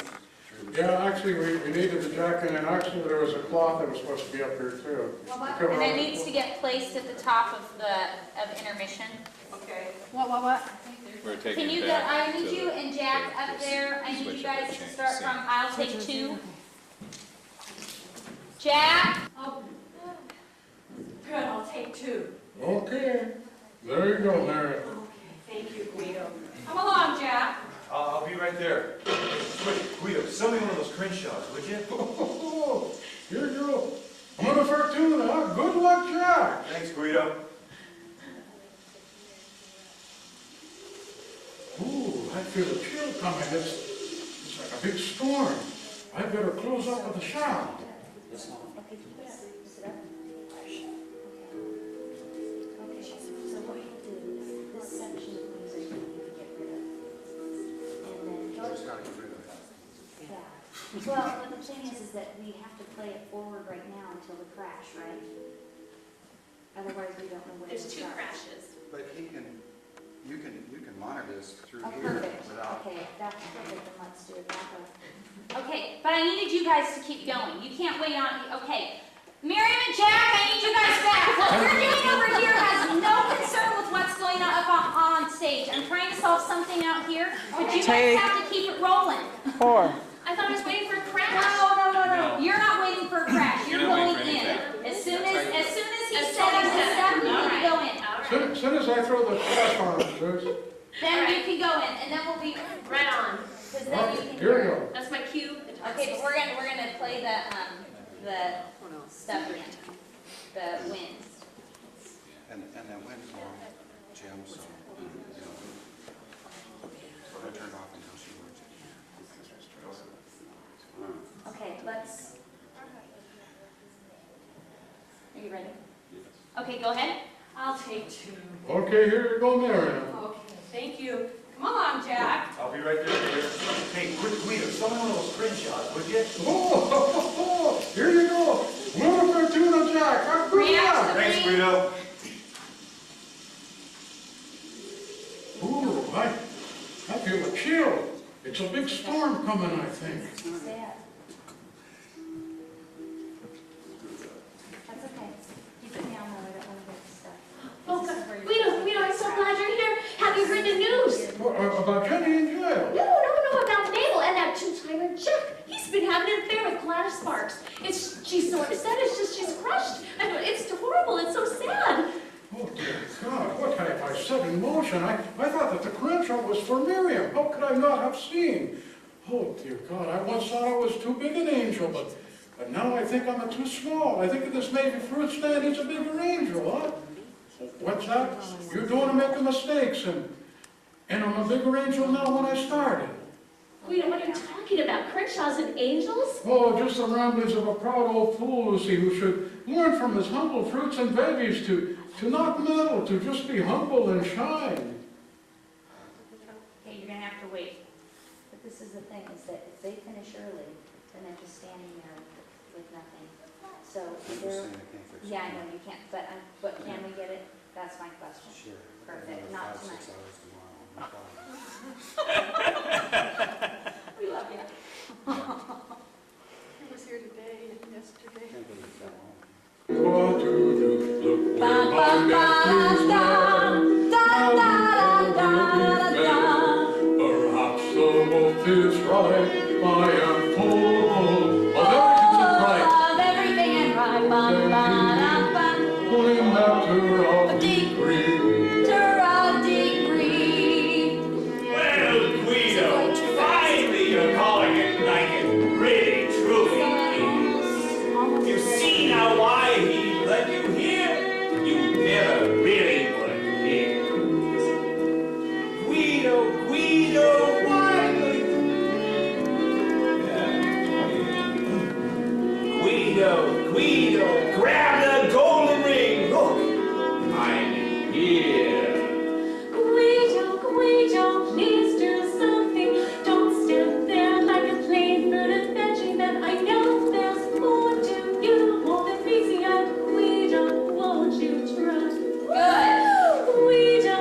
Yeah, actually, we needed the jacket, and actually there was a cloth that was supposed to be up here too. And it needs to get placed at the top of intermission. Okay. What? We're taking Can you it go, back I need to you the- and Jack to up there. I need switch you up the guys to chain- start scene. from I'll take two. Jack? Oh, good, I'll take two. Okay. There you go, Mary. Thank you, Guido. Come along, Jack. I'll be right there. Wait, Guido, sell me one of those Crenshaws, would you? Oh, here you go. I'm gonna start tune, huh? Good luck, Jack. Thanks, Guido. Ooh, I feel a chill coming. It's like a big storm. I better close up with the shop. Well, but the thing is that we have to play it forward right now until the crash, right? Otherwise, we don't know when There's it two starts. crashes. But you can monitor this through Oh, here perfect. without. Okay, that's perfect, then let's do it that way. Okay, but I needed you guys to keep going. You can't wait on, okay. Miriam and Jack, I need you guys back. What we're doing over here has no concern with what's going on up on stage. I'm trying to myself something out here, but you guys Take have to keep it rolling. 4. I thought I was waiting for a crash. No. You're not waiting for a crash. You're going in. As soon as he says step, you need to go in. As soon as I throw the flash on, Suze. Then you can go in, and then we'll be right on. Because then you can. Here we go. That's my cue. Okay, but we're gonna play the stuff again. The winds. And that went on Jim, so, I turned off until she worked it. Okay, let's. Are you ready? Okay, go ahead. I'll take 2. Okay, here you go, Miriam. Okay, thank you. Come along, Jack. I'll be right there, dear. Hey, Guido, show me one of those screenshots, would you? Oh, here you go. One for tuna, Jack. How good job. Thanks, Guido. Ooh, I feel a chill. It's a big storm coming, I think. That's okay. Keep it down though, I don't want to get stuff. Oh, God. Guido, I'm so glad you're here. Have you heard the news? About Jenny in jail. No, about Mabel and that two-timer Chuck. He's been having an affair with Gladys Sparks. She's so upset, she's crushed. It's horrible, it's so sad. Oh, dear God, what have I set in motion? I thought that the Crenshaw was for Miriam. How could I not have seen? Oh, dear God, I once thought I was too big an angel, but now I think I'm too small. I think of this maybe fruit stand, he's a bigger angel, huh? What's that? You're going to make the mistakes, and I'm a bigger angel now when I started. Guido, what are you talking about? Crenshaws and angels? Oh, just the ramblings of a proud old fool, Lucy, who should learn from his humble fruits and babies to not meddle, to just be humble and shine. Okay, you're gonna have to wait. But this is the thing, is that if they finish early, then they're just standing there with nothing. So they're, yeah, I know you can't, but can we get it? That's my question. Sure. Perfect, not tonight. 6 hours tomorrow. No problem. We love you. He was here today and yesterday. What do you look Ba ba ba da da da da. Perhaps the wolf is right. I am full of everything and right. Of everything and right. Ba ba da ba. Pulling that to our degree. To our degree. Well, Guido, finally you're calling it like it really, truly is. You see now why he let you here? You never really would here. Guido, why do you... Guido, grab the golden ring. Look, I'm here. Guido, please do something. Don't stand there like a plain bird of veggie. That I know there's more to you, more than meets the eye. Guido, won't you try? Good. Guido,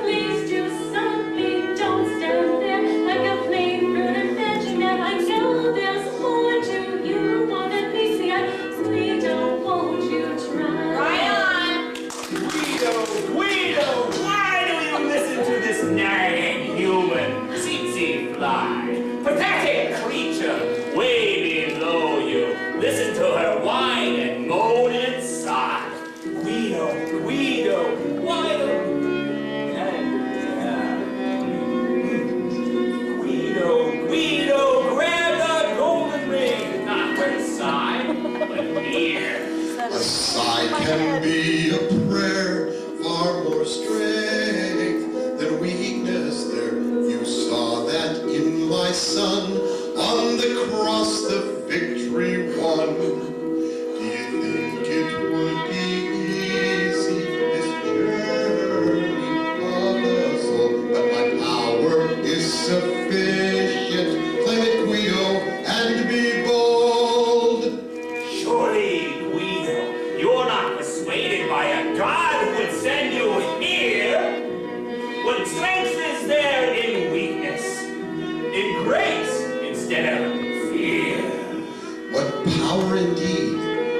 please do something. Don't stand there like a plain bird of veggie. That I know there's more to you, more than meets the eye. Guido, won't you try? Right on. Guido, why do you listen to this nagging human, tsetse fly, pathetic creature way below you? Listen to her whine and moan inside. Guido, why do... Guido, grab the golden ring, not her side, but here. A sigh can be a prayer, far more strength than weakness there. You saw that in my son, on the cross the victory won. Do you think it would be easy, this journey of the soul? But my power is sufficient. Claim it, Guido, and be bold. Surely, Guido, you're not persuaded by a God who would send you here. When strength is there in weakness, in grace instead of fear. What power indeed!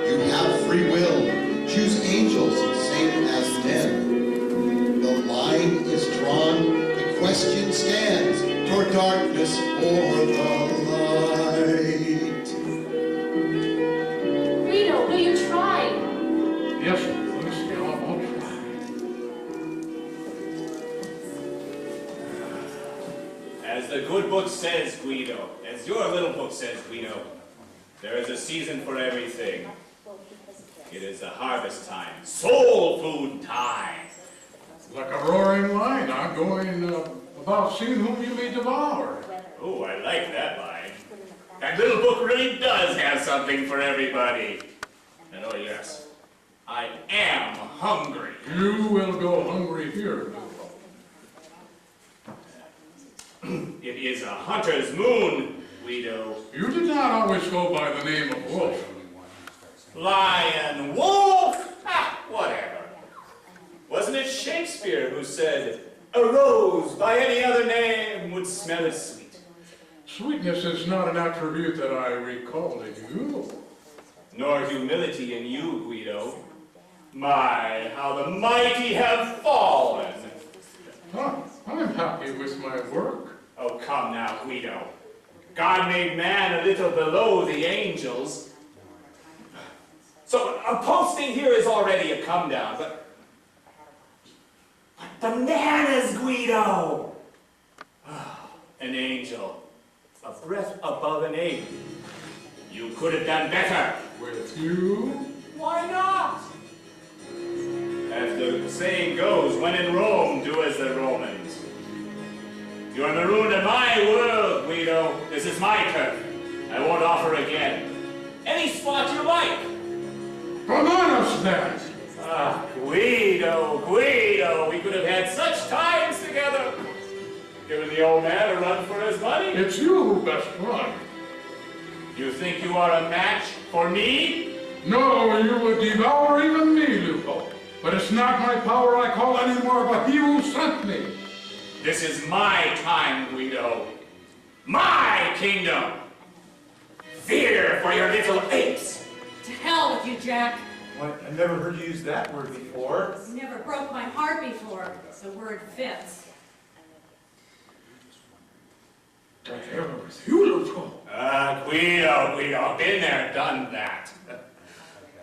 You have free will. Choose angels, same as men. The line is drawn question stands toward darkness or the light. Guido, will you try? Yes, Lucy, I'll try. As the good book says, Guido, as your little book says, Guido, there is a season for everything. It is a harvest time, soul food time. Like a roaring lion, I'm going about seeing whom you may devour. Oh, I like that line. That little book really does have something for everybody. And oh yes, I am hungry. You will go hungry here. It is a hunter's moon, Guido. You did not always go by the name of Wolf. Lion, wolf, whatever. Wasn't it Shakespeare who said, a rose by any other name would smell as sweet? Sweetness is not an attribute that I recall in you. Nor humility in you, Guido. My, how the mighty have fallen. I'm happy with my work. Oh, come now, Guido. God made man a little below the angels. So a posting here is already a come down, but bananas, Guido! Oh, an angel, a breath above an ape. You could have done better. With you? Why not? As the saying goes, when in Rome, do as the Romans. You're marooned in my world, Guido. This is my turf. I won't offer again. Any spot you like. Bananas, then! Ah, Guido, Guido, we could have had such times together. Giving the old man a run for his money. It's you who best run. You think you are a match for me? No, you would devour even me, Lupo. But it's not my power I call anymore, but he who sent me. This is my time, Guido. My kingdom. Fear for your little apes. To hell with you, Jack. What? I've never heard you use that word before. You never broke my heart before. The word fits. To hell with you, Lupo. Guido, Guido, been there, done that.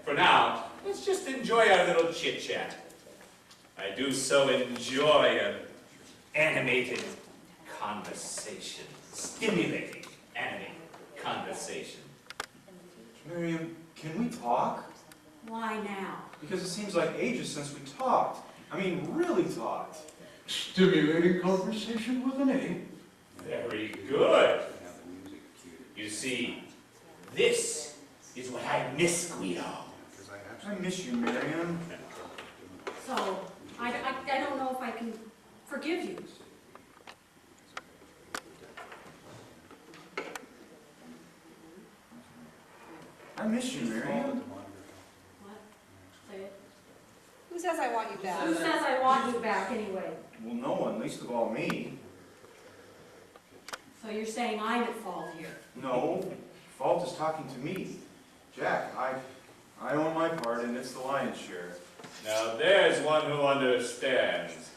For now, let's just enjoy our little chit-chat. I do so enjoy an animated conversation. Stimulating, animated conversation. Miriam, can we talk? Why now? Because it seems like ages since we talked. I mean, really talked. Stimulating conversation with an A. Very good. You see, this is what I miss, Guido. I miss you, Miriam. So, I don't know if I can forgive you. I miss you, Miriam. What? Say it. Who says I want you back? Who says I want you back anyway? Well, no one, least of all me. So you're saying I'm at fault here? No, fault is talking to me. Jack, I own my part, and it's the lion's share. Now there's one who understands.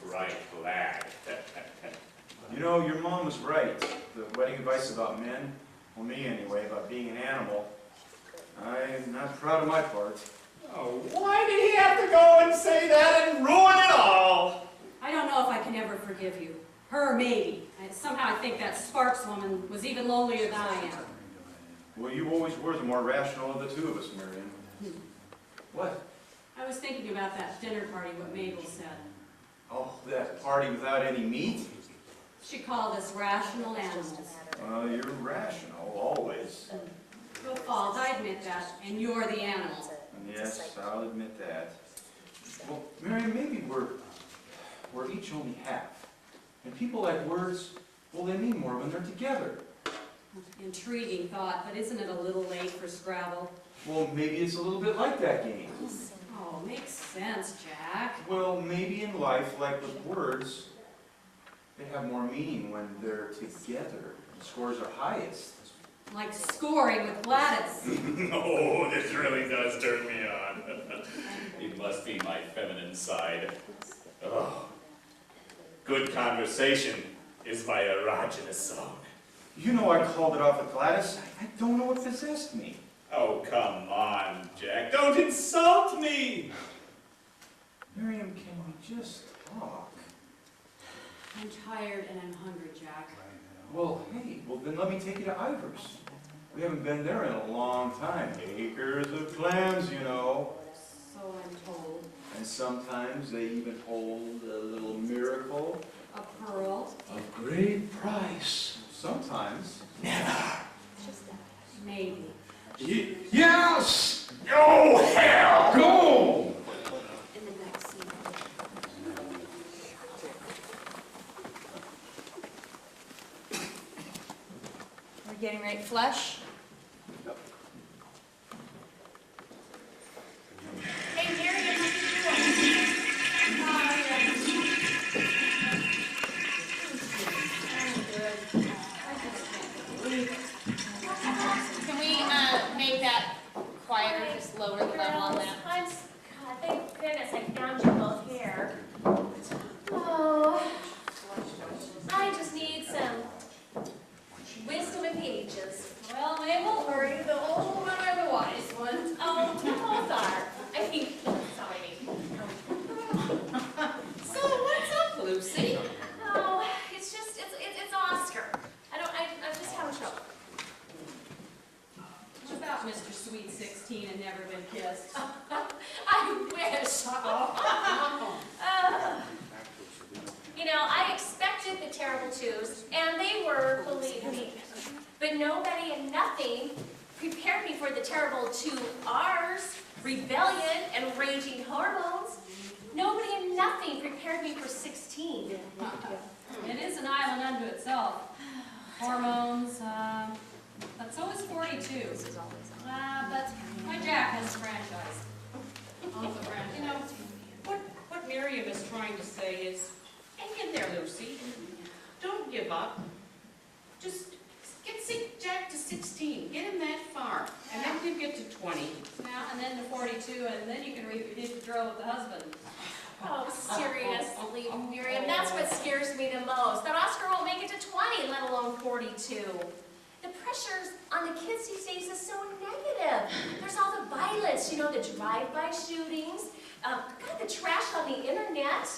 Right lad. You know, your mom was right. The wedding advice about men, well, me anyway, about being an animal, I'm not proud of my part. Oh, why did he have to go and say that and ruin it all? I don't know if I can ever forgive you. Her, maybe. Somehow I think that Sparks woman was even lonelier than I am. Well, you always were the more rational of the two of us, Miriam. What? I was thinking about that dinner party, what Mabel said. Oh, that party without any meat? She called us rational animals. Well, you're rational, always. Your fault, I admit that, and you're the animal. Yes, I'll admit that. Well, Miriam, maybe we're each only half. And people like words, well, they mean more when they're together. Intriguing thought, but isn't it a little late for Scrabble? Well, maybe it's a little bit like that game. Oh, makes sense, Jack. Well, maybe in life, like with words, they have more meaning when they're together. The scores are highest. Like scoring with Gladys. Oh, this really does turn me on. It must be my feminine side. Oh. Good conversation is my erogenous zone. You know I called it off with Gladys. I don't know what possessed me. Oh, come on, Jack. Don't insult me! Miriam, can we just talk? I'm tired and I'm hungry, Jack. Well, hey, then let me take you to Ivers. We haven't been there in a long time. Acres of clams, you know. So I'm told. And sometimes they even hold a little miracle. A pearl. A great price. Sometimes. Never. Maybe. Yes! Oh, hell! Go! In the next scene. We're getting ready to flush. Hey, Miriam, what are you doing? Can we make that quieter, just lower the level on that? God, thank goodness I found you both here. Oh, I just need some wisdom of the ages. Well, Mabel, are you the old one or the wise one? Oh, you both are. I mean, sorry. So what's up, Lucy? Oh, it's Oscar. I'm just having trouble. What about Mr. Sweet 16 and never been kissed? I wish. You know, I expected the terrible twos, and they were, believe me. But nobody and nothing prepared me for the terrible 2Rs, rebellion and raging hormones. Nobody and nothing prepared me for 16. It is an island unto itself. Hormones, but so is 42. But my Jack has a franchise. Also franchise. You know, what Miriam is trying to say is, hang in there, Lucy. Don't give up. Just get Jack to 16. Get him that far. And then you get to 20. Now, and then to 42, and then you can hit the drill with the husband. Oh, seriously, Miriam, that's what scares me the most. That Oscar won't make it to 20, let alone 42. The pressures on the kids these days is so negative. There's all the violence, you know, the drive-by shootings, God, the trash on the internet.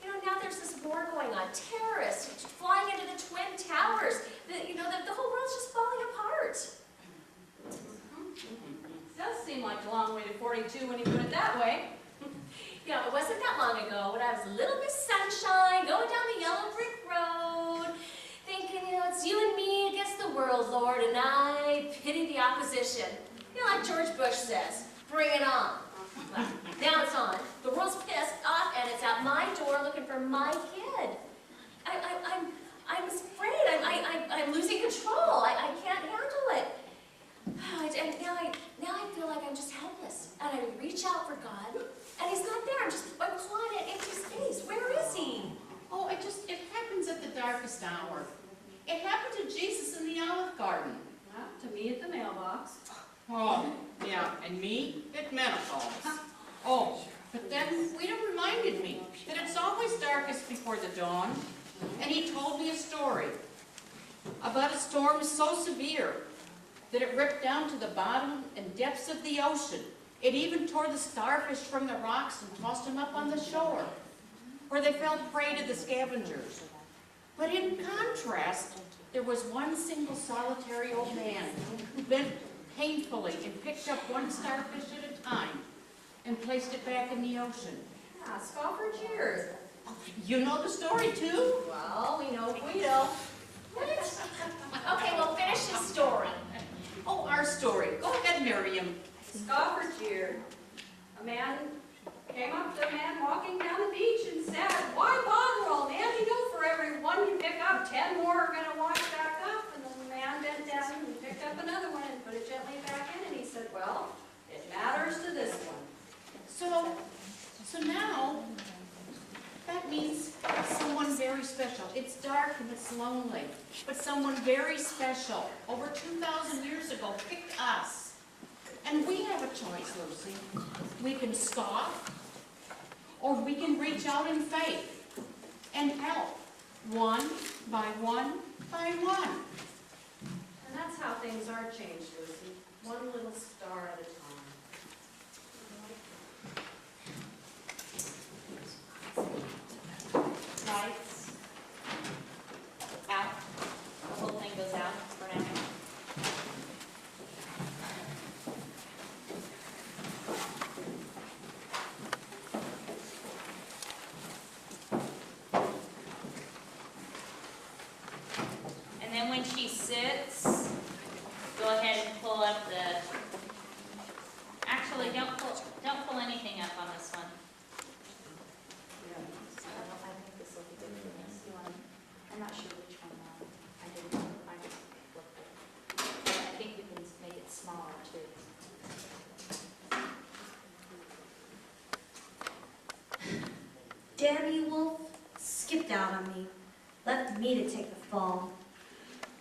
You know, now there's this war going on, terrorists flying into the Twin Towers. The whole world's just falling apart. It does seem like a long way to 42 when you put it that way. You know, it wasn't that long ago when I was a little Miss Sunshine, going down the yellow brick road, thinking, you know, it's you and me against the world, Lord, and I pity the opposition. You know, like George Bush says, bring it on. Well, now it's on. The world's pissed off, and it's at my door looking for my kid. I'm afraid. I'm losing control. I can't handle it. And now I feel like I'm just helpless. And I reach out for God, and He's not there. I'm clawing at empty space. Where is He? Oh, it happens at the darkest hour. It happened to Jesus in the Olive Garden. Well, to me at the mailbox. Oh, yeah, and me at menopause. Oh, but then Guido reminded me that it's always darkest before the dawn, and he told me a story about a storm so severe that it ripped down to the bottom and depths of the ocean. It even tore the starfish from the rocks and tossed them up on the shore, where they fell prey to the scavengers. But in contrast, there was one single solitary old man who bent painfully and picked up one starfish at a time and placed it back in the ocean. Ah, scoffer cheers. You know the story too? Well, we know Guido. What? Okay, well, finish the story. Oh, our story. Go ahead, Miriam. Scoffer cheered. A man came up to a man walking down the beach and said, "Why bother, old man? You know, for every one you pick up, 10 more are going to wash back up." And the man bent down and picked up another one and put it gently back in. And he said, "Well, it matters to this one." So now, that means someone very special. It's dark and it's lonely, but someone very special, over 2,000 years ago, picked us. And we have a choice, Lucy. We can scoff, or we can reach out in faith. and help, one by one by one. And that's how things are changed, Lucy. One little star at a time. Lights. Out. The whole thing goes out for now. And then when she sits, go ahead and pull up the, actually, don't pull anything up on this one. I think this will be good for this. I'm not sure which one. I didn't know. I just looked at it. But I think we can make it smaller too. Damn you, Wolf. Skipped out on me. Left me to take the fall.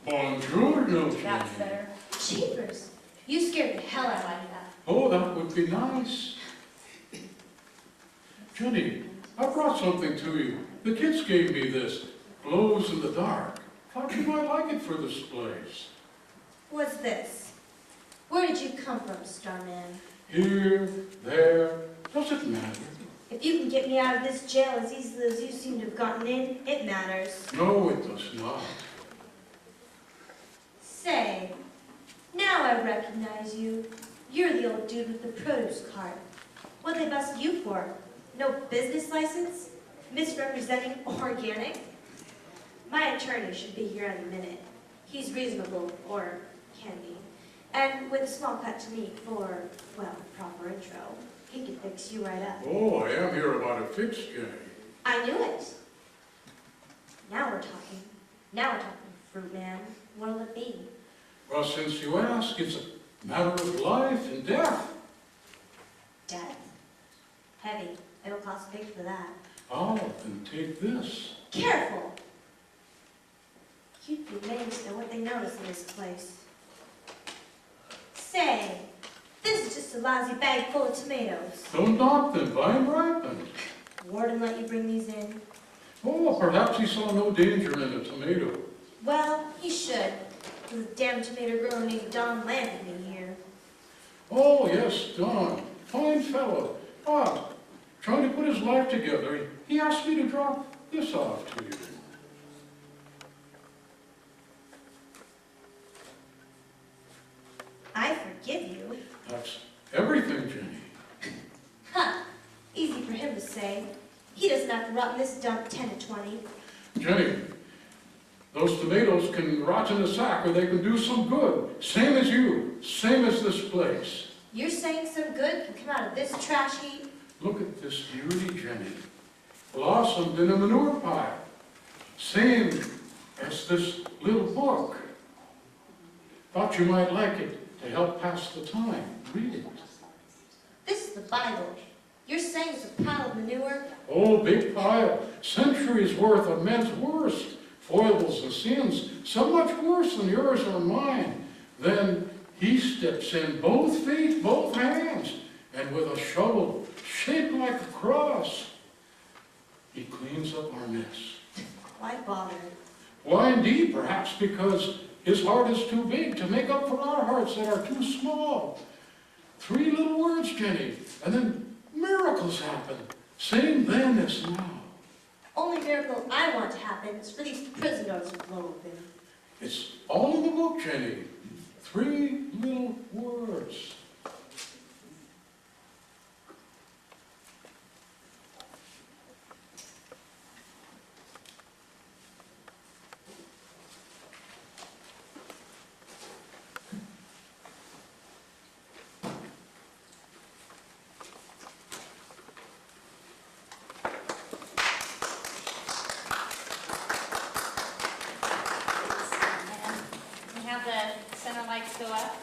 Bonjour, That's better. Cheapers. You scared the hell out of me. Oh, that would be nice. Jenny, I brought something to you. The kids gave me this. Glows in the dark. Thought you might like it for this place. What's this? Where did you come from, Starman? Here, there, doesn't matter. If you can get me out of this jail as easily as you seem to have gotten in, it matters. No, it does not. Say, now I recognize you. You're the old dude with the produce cart. What'd they bust you for? No business license? Misrepresenting organic? My attorney should be here any minute. He's reasonable, or can be. And with a small cut to me for, well, proper intro, he can fix you right up. Oh, I am here about a fix, Jenny. I knew it. Now we're talking. Now we're talking, Fruit Man. What'll it be? Well, since you ask, it's a matter of life and death. Death? Heavy. It'll cost big for that. Oh, then take this. Careful! You'd be amazed at what they notice in this place. Say, this is just a lousy bag full of tomatoes. Don't knock them, buy them ripened. Warden let you bring these in? Oh, perhaps he saw no danger in a tomato. Well, he should. The damn tomato grower named Don landed me here. Oh, yes, Don. Fine fellow. Ah, trying to put his life together. He asked me to drop this off to you. I forgive you. That's everything, Jenny. Huh. Easy for him to say. He doesn't have to rot in this dump 10 to 20. Jenny, those tomatoes can rot in a sack or they can do some good. Same as you. Same as this place. You're saying some good can come out of this trash heap? Look at this beauty, Jenny. Blossomed in a manure pile. Same as this little book. Thought you might like it to help pass the time. Read it. This is the Bible. You're saying it's a pile of manure? Oh, big pile. Centuries worth of men's worst. Foibles and sins. So much worse than yours or mine. Then he steps in, both feet, both hands, and with a shovel shaped like a cross, he cleans up our mess. Why bother? Why indeed? Perhaps because his heart is too big to make up for our hearts that are too small. 3 little words, Jenny, and then miracles happen. Same then as now. Only miracle I want to happen is for these prison doors to blow open. It's all in the book, Jenny. 3 little words. And have the center lights go up.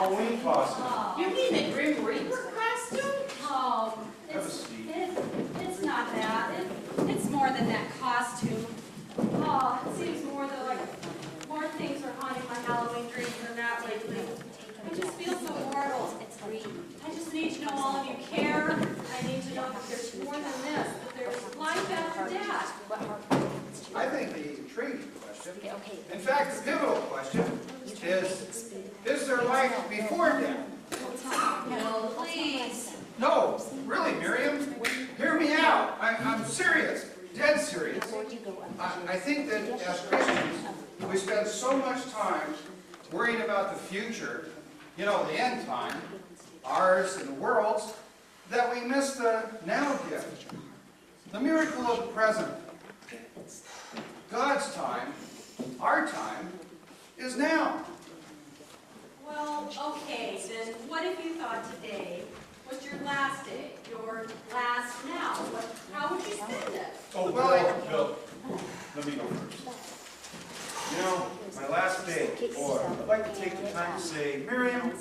Halloween costume. You mean the Grim Reaper costume? Oh, Have a seat. it's not that. It's more than that costume. Oh, it seems more more things are haunting my Halloween dreams than that lately. I just feel so mortal. I just need to know all of you care. I need to know that there's more than this, that there's life after death. I think the intriguing question, in fact, the pivotal question, is there life before death? No, please. No, really, Miriam, hear me out. I'm serious, dead serious. I think that as Christians, we spend so much time worrying about the future, you know, the end time, ours and the world's, that we miss the now gift, the miracle of the present. God's time, our time, is now. Well, okay, then what if you thought today was your last day, your last now? How would you spend it? Oh, Bill, let me go first. You know, my last day, or I'd like to take the time to say, Miriam,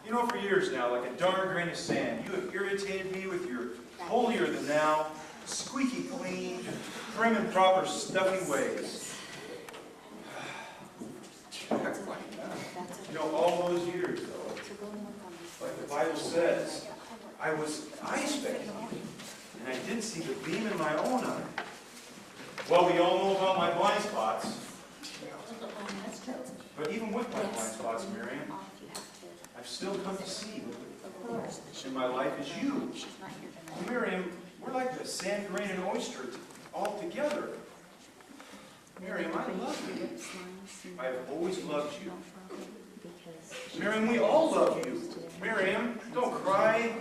you know, for years now, like a darn grain of sand, you have irritated me with your holier-than-thou, squeaky clean, prim and proper stuffy ways. You know, all those years, though, like the Bible says, I was eye-specking you, and I didn't see the beam in my own eye. Well, we all know about my blind spots. But even with my blind spots, Miriam, I've still come to see in my life is you. Miriam, we're like a sand grain and oyster all together. Miriam, I love you. I have always loved you. Miriam, we all love you. Miriam, don't cry.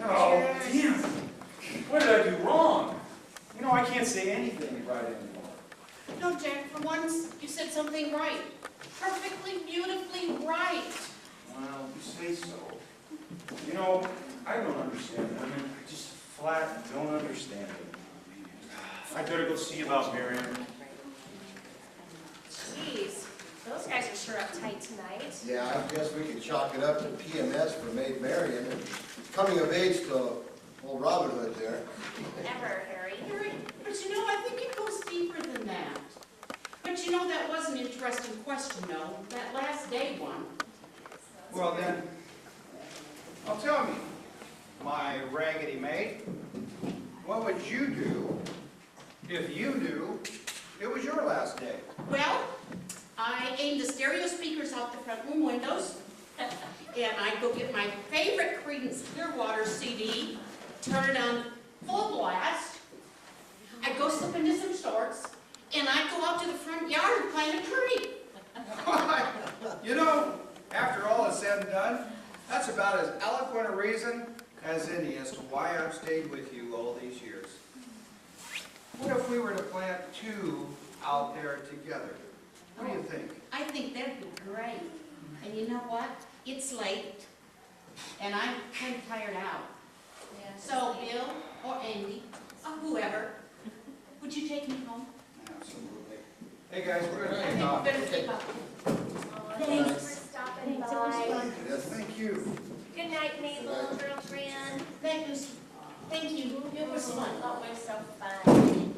Oh, damn. What did I do wrong? You know, I can't say anything right anymore. No, Jack, for once, you said something right. Perfectly, beautifully right. Well, you say so. You know, I don't understand it. I mean, I just flat don't understand it. I better go see about Miriam. Jeez, those guys are sure uptight tonight. Yeah, I guess we could chalk it up to PMS for Maid Marian and coming of age to old Robin Hood there. Never, Harry. But you know, I think it goes deeper than that. But you know, that was an interesting question, though. That last day one. Well then, now tell me, my raggedy maid, what would you do if you knew it was your last day? Well, I aimed the stereo speakers out the front room windows, and I'd go get my favorite Creedence Clearwater CD, turn it on full blast. I'd go slip into some shorts, and I'd go out to the front yard and plant a tree. You know, after all is said and done, that's about as eloquent a reason as any as to why I've stayed with you all these years. What if we were to plant two out there together? What do you think? I think that'd be great. And you know what? It's late, and I'm kind of tired out. So, Bill or Andy, or whoever, would you take me home? Absolutely. Hey guys, we're going to I take think off. we better take off. Thanks for stopping by. Yes, thank you. Good night, Mabel, girlfriend. Thank you. Thank you. It was fun. Always so fun.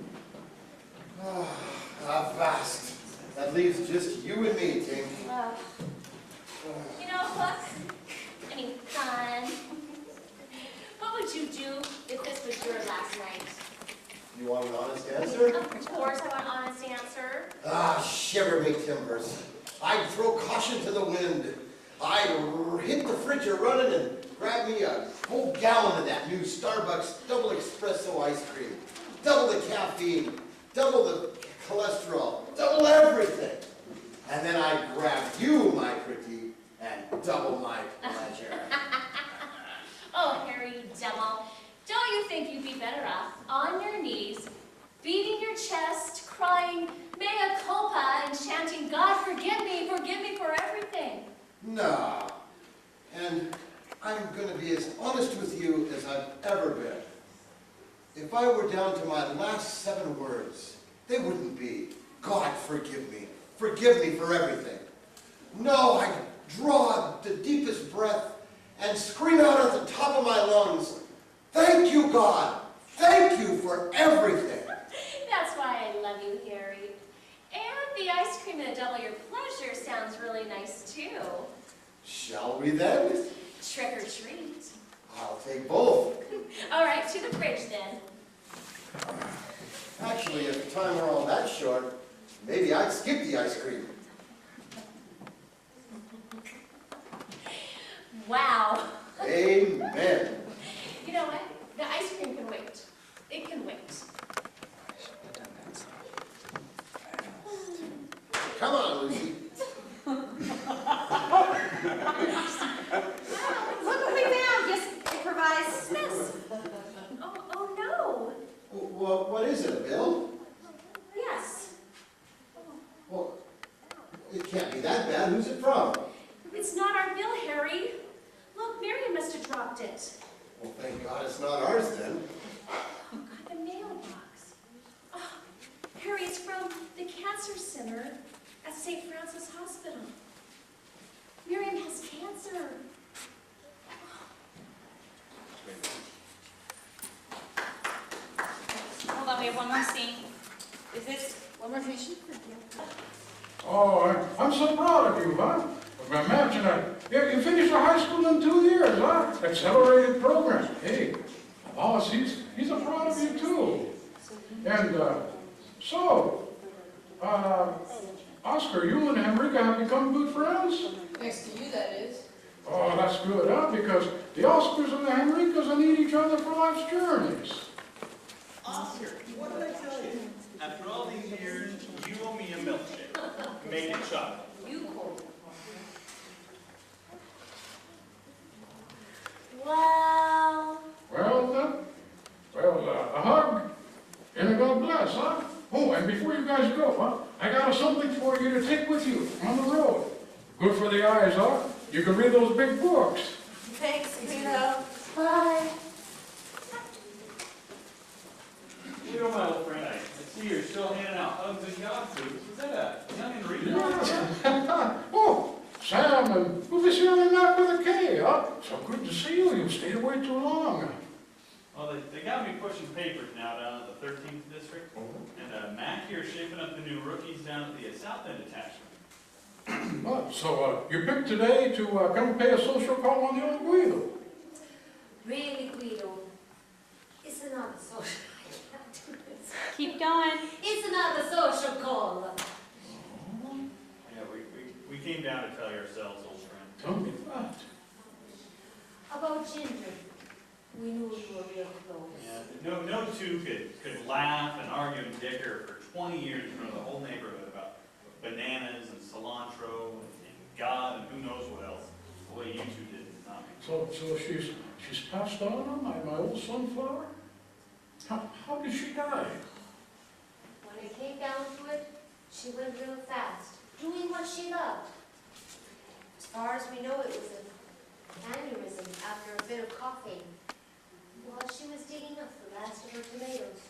Avast. That leaves just you and me, Tink. You know what? I mean, fun. What would you do if this was your last night? You want an honest answer? Of course, I want an honest answer. Ah, shiver me timbers. I'd throw caution to the wind. I'd hit the fridge a-running and grab me a whole gallon of that new Starbucks double espresso ice cream. Double the caffeine, double the cholesterol, double everything. And then I'd grab you, my pretty, and double my pleasure. Oh, Harry, you devil. Don't you think you'd be better off on your knees, beating your chest, crying, mea culpa, and chanting, God, forgive me for everything? No. And I'm going to be as honest with you as I've ever been. If I were down to my last 7 words, they wouldn't be, God, forgive me for everything. No, draw the deepest breath, and scream out at the top of my lungs, "Thank you, God! Thank you for everything!" That's why I love you, Harry. And the ice cream and a double your pleasure sounds really nice, too. Shall we then? Trick or treat. I'll take both. All right, to the fridge then. Actually, if the time were all that short, maybe I'd skip the ice cream. Wow. Amen. You know what? The ice cream can wait. It can wait. Come on, Lucy. Look what we found, just improvised This. Oh no. Well, what is it, Bill? Yes. Well, it can't be that bad. Who's it from? It's not our bill, Harry. Look, Miriam must have dropped it. Well, thank God it's not ours then. Oh, God, the mailbox. Oh, Harry, it's from the Cancer Center at St. Francis Hospital. Miriam has cancer. Hold on, we have one more scene. Is this one more patient? Oh, I'm so proud of you, huh? Imagine that. Yeah, you finished the high school in 2 years, huh? Accelerated program. Hey, the boss, he's proud of you too. And Oscar, you and Henrika have become good friends? Thanks to you, that is. Oh, that's good, huh? Because the Oscars and the Henrikas need each other for life's journeys. Oscar, what did I tell you? After all these years, you owe me a milkshake. Made it chocolate. You called. Well. Well, a hug and a God bless, huh? Oh, and before you guys go, huh? I got something for you to take with you on the road. Good for the eyes, huh? You can read those big books. Thanks, Guido. Bye. You know, my old friend, I see you're still handing out hugs and God foods. Is that a young and reading? Oh, Sam and Ufficione Mac with a K, huh? So good to see you. You stayed away too long. Well, they got me pushing papers now down at the 13th District. And Mac here is shaping up the new rookies down at the South End Detachment. Oh, so you picked today to come pay a social call on the old Guido. Really, Guido? It's another social. I can't do this. Keep going. It's another social call. Yeah, we came down to tell you ourselves, old friend. Tell me that. About Ginger. We knew you were real close. Yeah, no two could laugh and argue and dicker for 20 years in front of the whole neighborhood about bananas and cilantro and God and who knows what else. The way you two did it, not me. So she's passed on, my old sunflower? How did she die? When it came down to it, she went real fast, doing what she loved. As far as we know, it was an aneurysm after a bit of coughing while she was digging up the last of her tomatoes.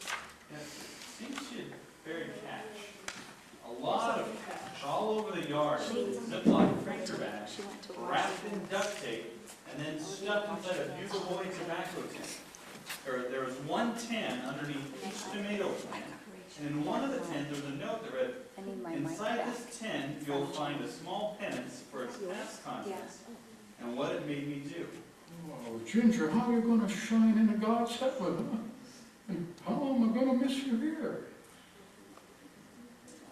Yeah, it seems she had buried cash. A lot of cash all over the yard. Ziploc freezer bags, wrapped in duct tape, and then stuffed inside a Bugle Boy tobacco tin. There was one tin underneath each tomato plant, and in one of the tins there was a note that read, "Inside this tin you'll find a small penance for its past contents and what it made me do." Oh, Ginger, how are you going to shine into God's heaven, huh? And how am I going to miss you here?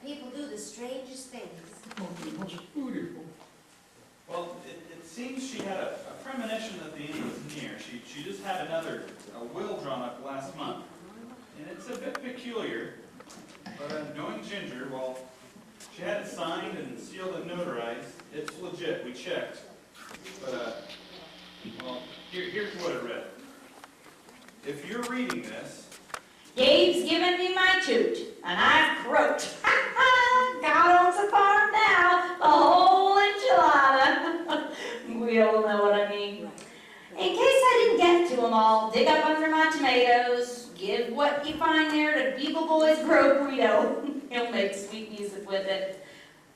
People do the strangest things. Oh, it was beautiful. Well, it seems she had a premonition that the end was near. She just had a will drawn up last month. And it's a bit peculiar, but knowing Ginger, well, she had it signed and sealed and notarized. It's legit, we checked. But, well, here's what it read. If you're reading this... Gabe's given me my toot, and I've croaked. God owns a farm now, the whole enchilada. We all know what I mean. In case I didn't get to them all, dig up under my tomatoes, give what you find there to Bugle Boy's Bro Guido. He'll make sweet music with it.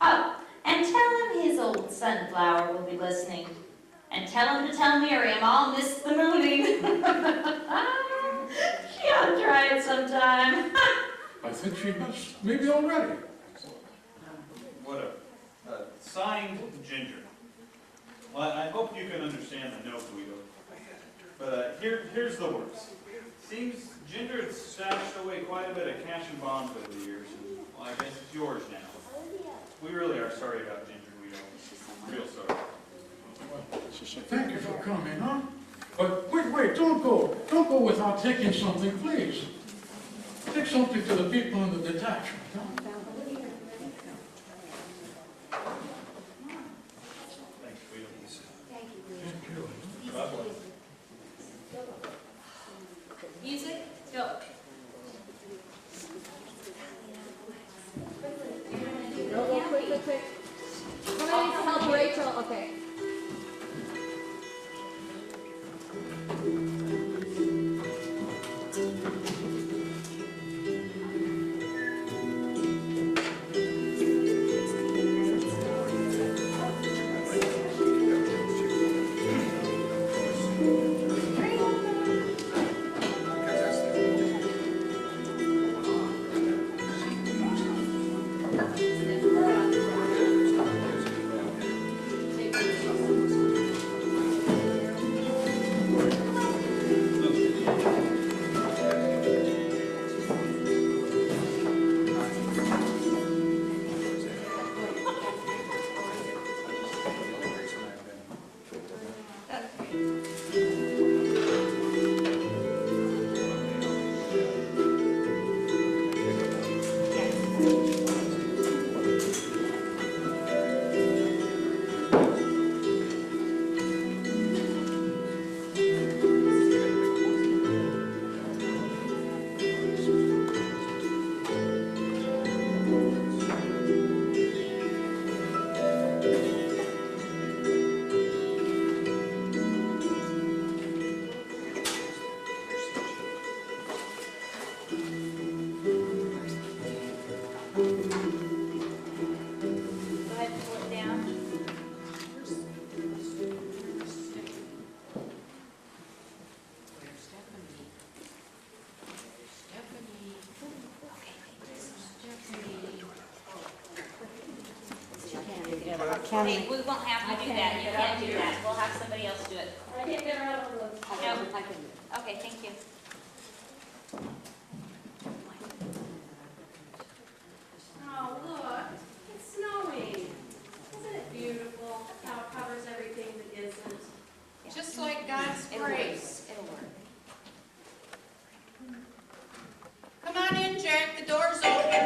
Oh, and tell him his old Sunflower will be listening. And tell him to tell Miriam I'll miss the mooning. She ought to try it sometime. I think she has, maybe already. Whatever. Signed, Ginger. Well, I hope you can understand the note, Guido. But here's the worst. Seems Ginger had stashed away quite a bit of cash and bonds over the years. Well, I guess it's yours now. We really are sorry about Ginger, Guido. Real sorry. Thank you for coming, huh? But wait, don't go. Don't go without taking something, please. Take something to the people in the detachment, huh? Thanks, Guido. Thank you. Thank you. God bless. Music, go. Go, quick. Somebody help Rachel, okay. Hey, we won't have to do that. You can't do that. We'll have somebody else do it. I can't get her out of the woods. No. Okay, thank you. Oh, look, it's snowing. Isn't it beautiful? Look how it covers everything that isn't. Just like God's grace. It'll work. Come on in, Jack, the door's open.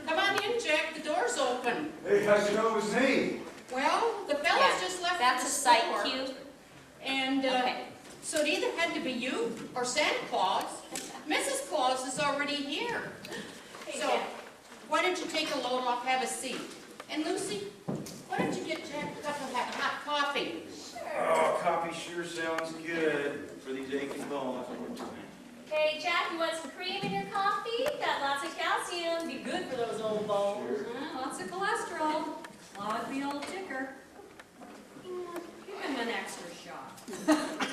Come on in, Jack, the door's open. Hey, how'd you know it was me? Well, the fellas just left That's the a site store. cue. And, so it either had to be you or Santa Claus. Mrs. Claus is already here. So, why don't you take a load off, have a seat? And Lucy, why don't you get Jack a cup of that hot coffee? Oh, coffee sure sounds good for these aching bones. Hey, Jack, you want some cream in your coffee? Got lots of calcium. Be good for those old bones. Lots of cholesterol. Clog the old ticker. Give him an extra shot.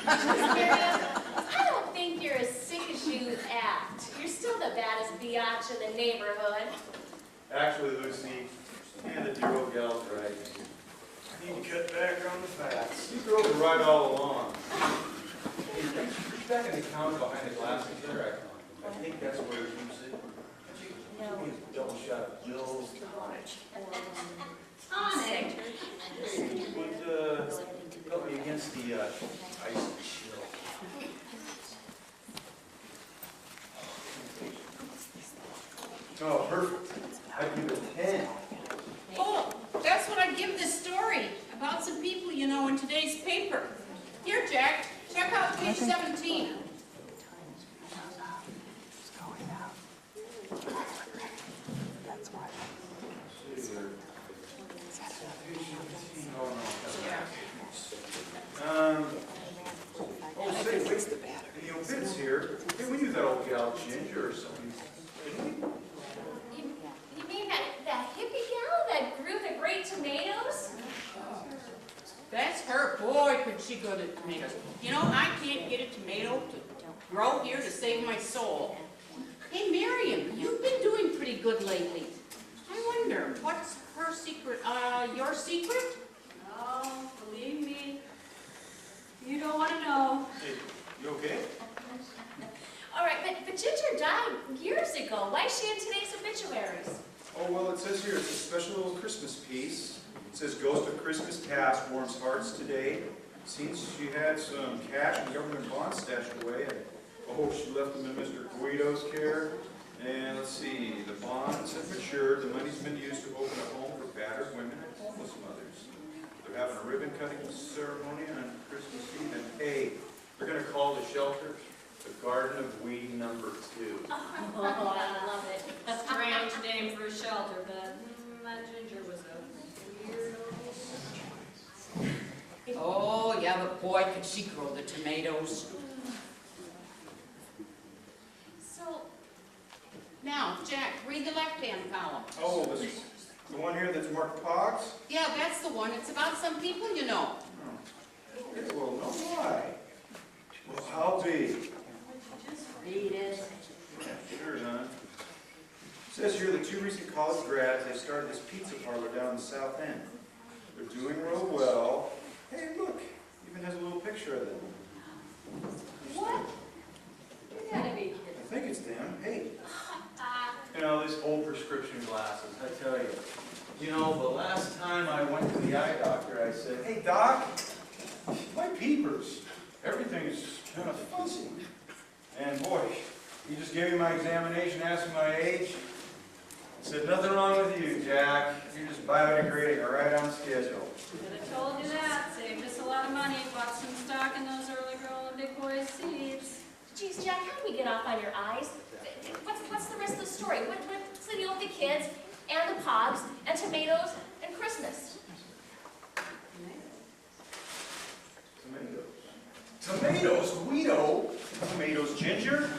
I don't think you're as sick as you act. You're still the baddest biatch in the neighborhood. Actually, Lucy, and the dear old gal's right. Need to cut back on the fats. You girls are right all along. Hey, reach back in the counter behind the glass there. I think that's where you sit. Give me a double shot of Bill's tonic. Tonic? Would help me against the ice and chill. Oh, perfect. I'd give it a 10. Oh, that's what I'd give this story about some people you know in today's paper. Here, Jack, check out page 17. Oh, say, wait, the obits here. Hey, we knew that old gal Ginger or something, didn't we? You mean that hippie gal that grew the great she good at tomatoes. You know, I can't get a tomato to grow here to save my soul. Hey, Miriam, you've been doing pretty good lately. I wonder, what's her secret? Your secret? Oh, believe me, you don't want to know. Hey, you okay? All right, but Ginger died years ago. Why is she in today's obituaries? Oh, well, it says here, it's a special little Christmas piece. It says, Ghost of Christmas Past warms hearts today. Seems she had some cash and government bonds stashed away, and she left them in Mr. Guido's care. And let's see, the bonds have matured. The money's been used to open a home for battered women and homeless mothers. They're having a ribbon cutting ceremony on Christmas Eve, and hey, they're going to call the shelter the Garden of Weed #2. Oh, I love it. A strange name for a shelter, but that Ginger was a weirdo. Oh, yeah, but boy, could she grow the tomatoes. So, Now, Jack, read the left-hand column. Oh, this is the one here that's marked Pogs? Yeah, that's the one. It's about some people you know. It will know why. Well, how big? Just read it. Yeah, sure, John. It says here the 2 recent college grads, they started this pizza parlor down in the South End. They're doing real well. Hey, look, even has a little picture of them. What? You gotta be kidding. I think it's them. Hey. You know, this old prescription glasses, I tell you. You know, the last time I went to the eye doctor, I said, hey, Doc, my peepers, everything is kind of fuzzy. And boy, he just gave me my examination, asked me my age. Said, nothing wrong with you, Jack. You're just biodegrading right on schedule. Could have told you that. Saved us a lot of money. Bought some stock in those early growing big boy seeds. geez, Jack, how did we get off on your eyes? What's the rest of the story? What's the deal with the kids and the pogs and tomatoes and Christmas? Tomatoes? Guido? Tomatoes, Ginger?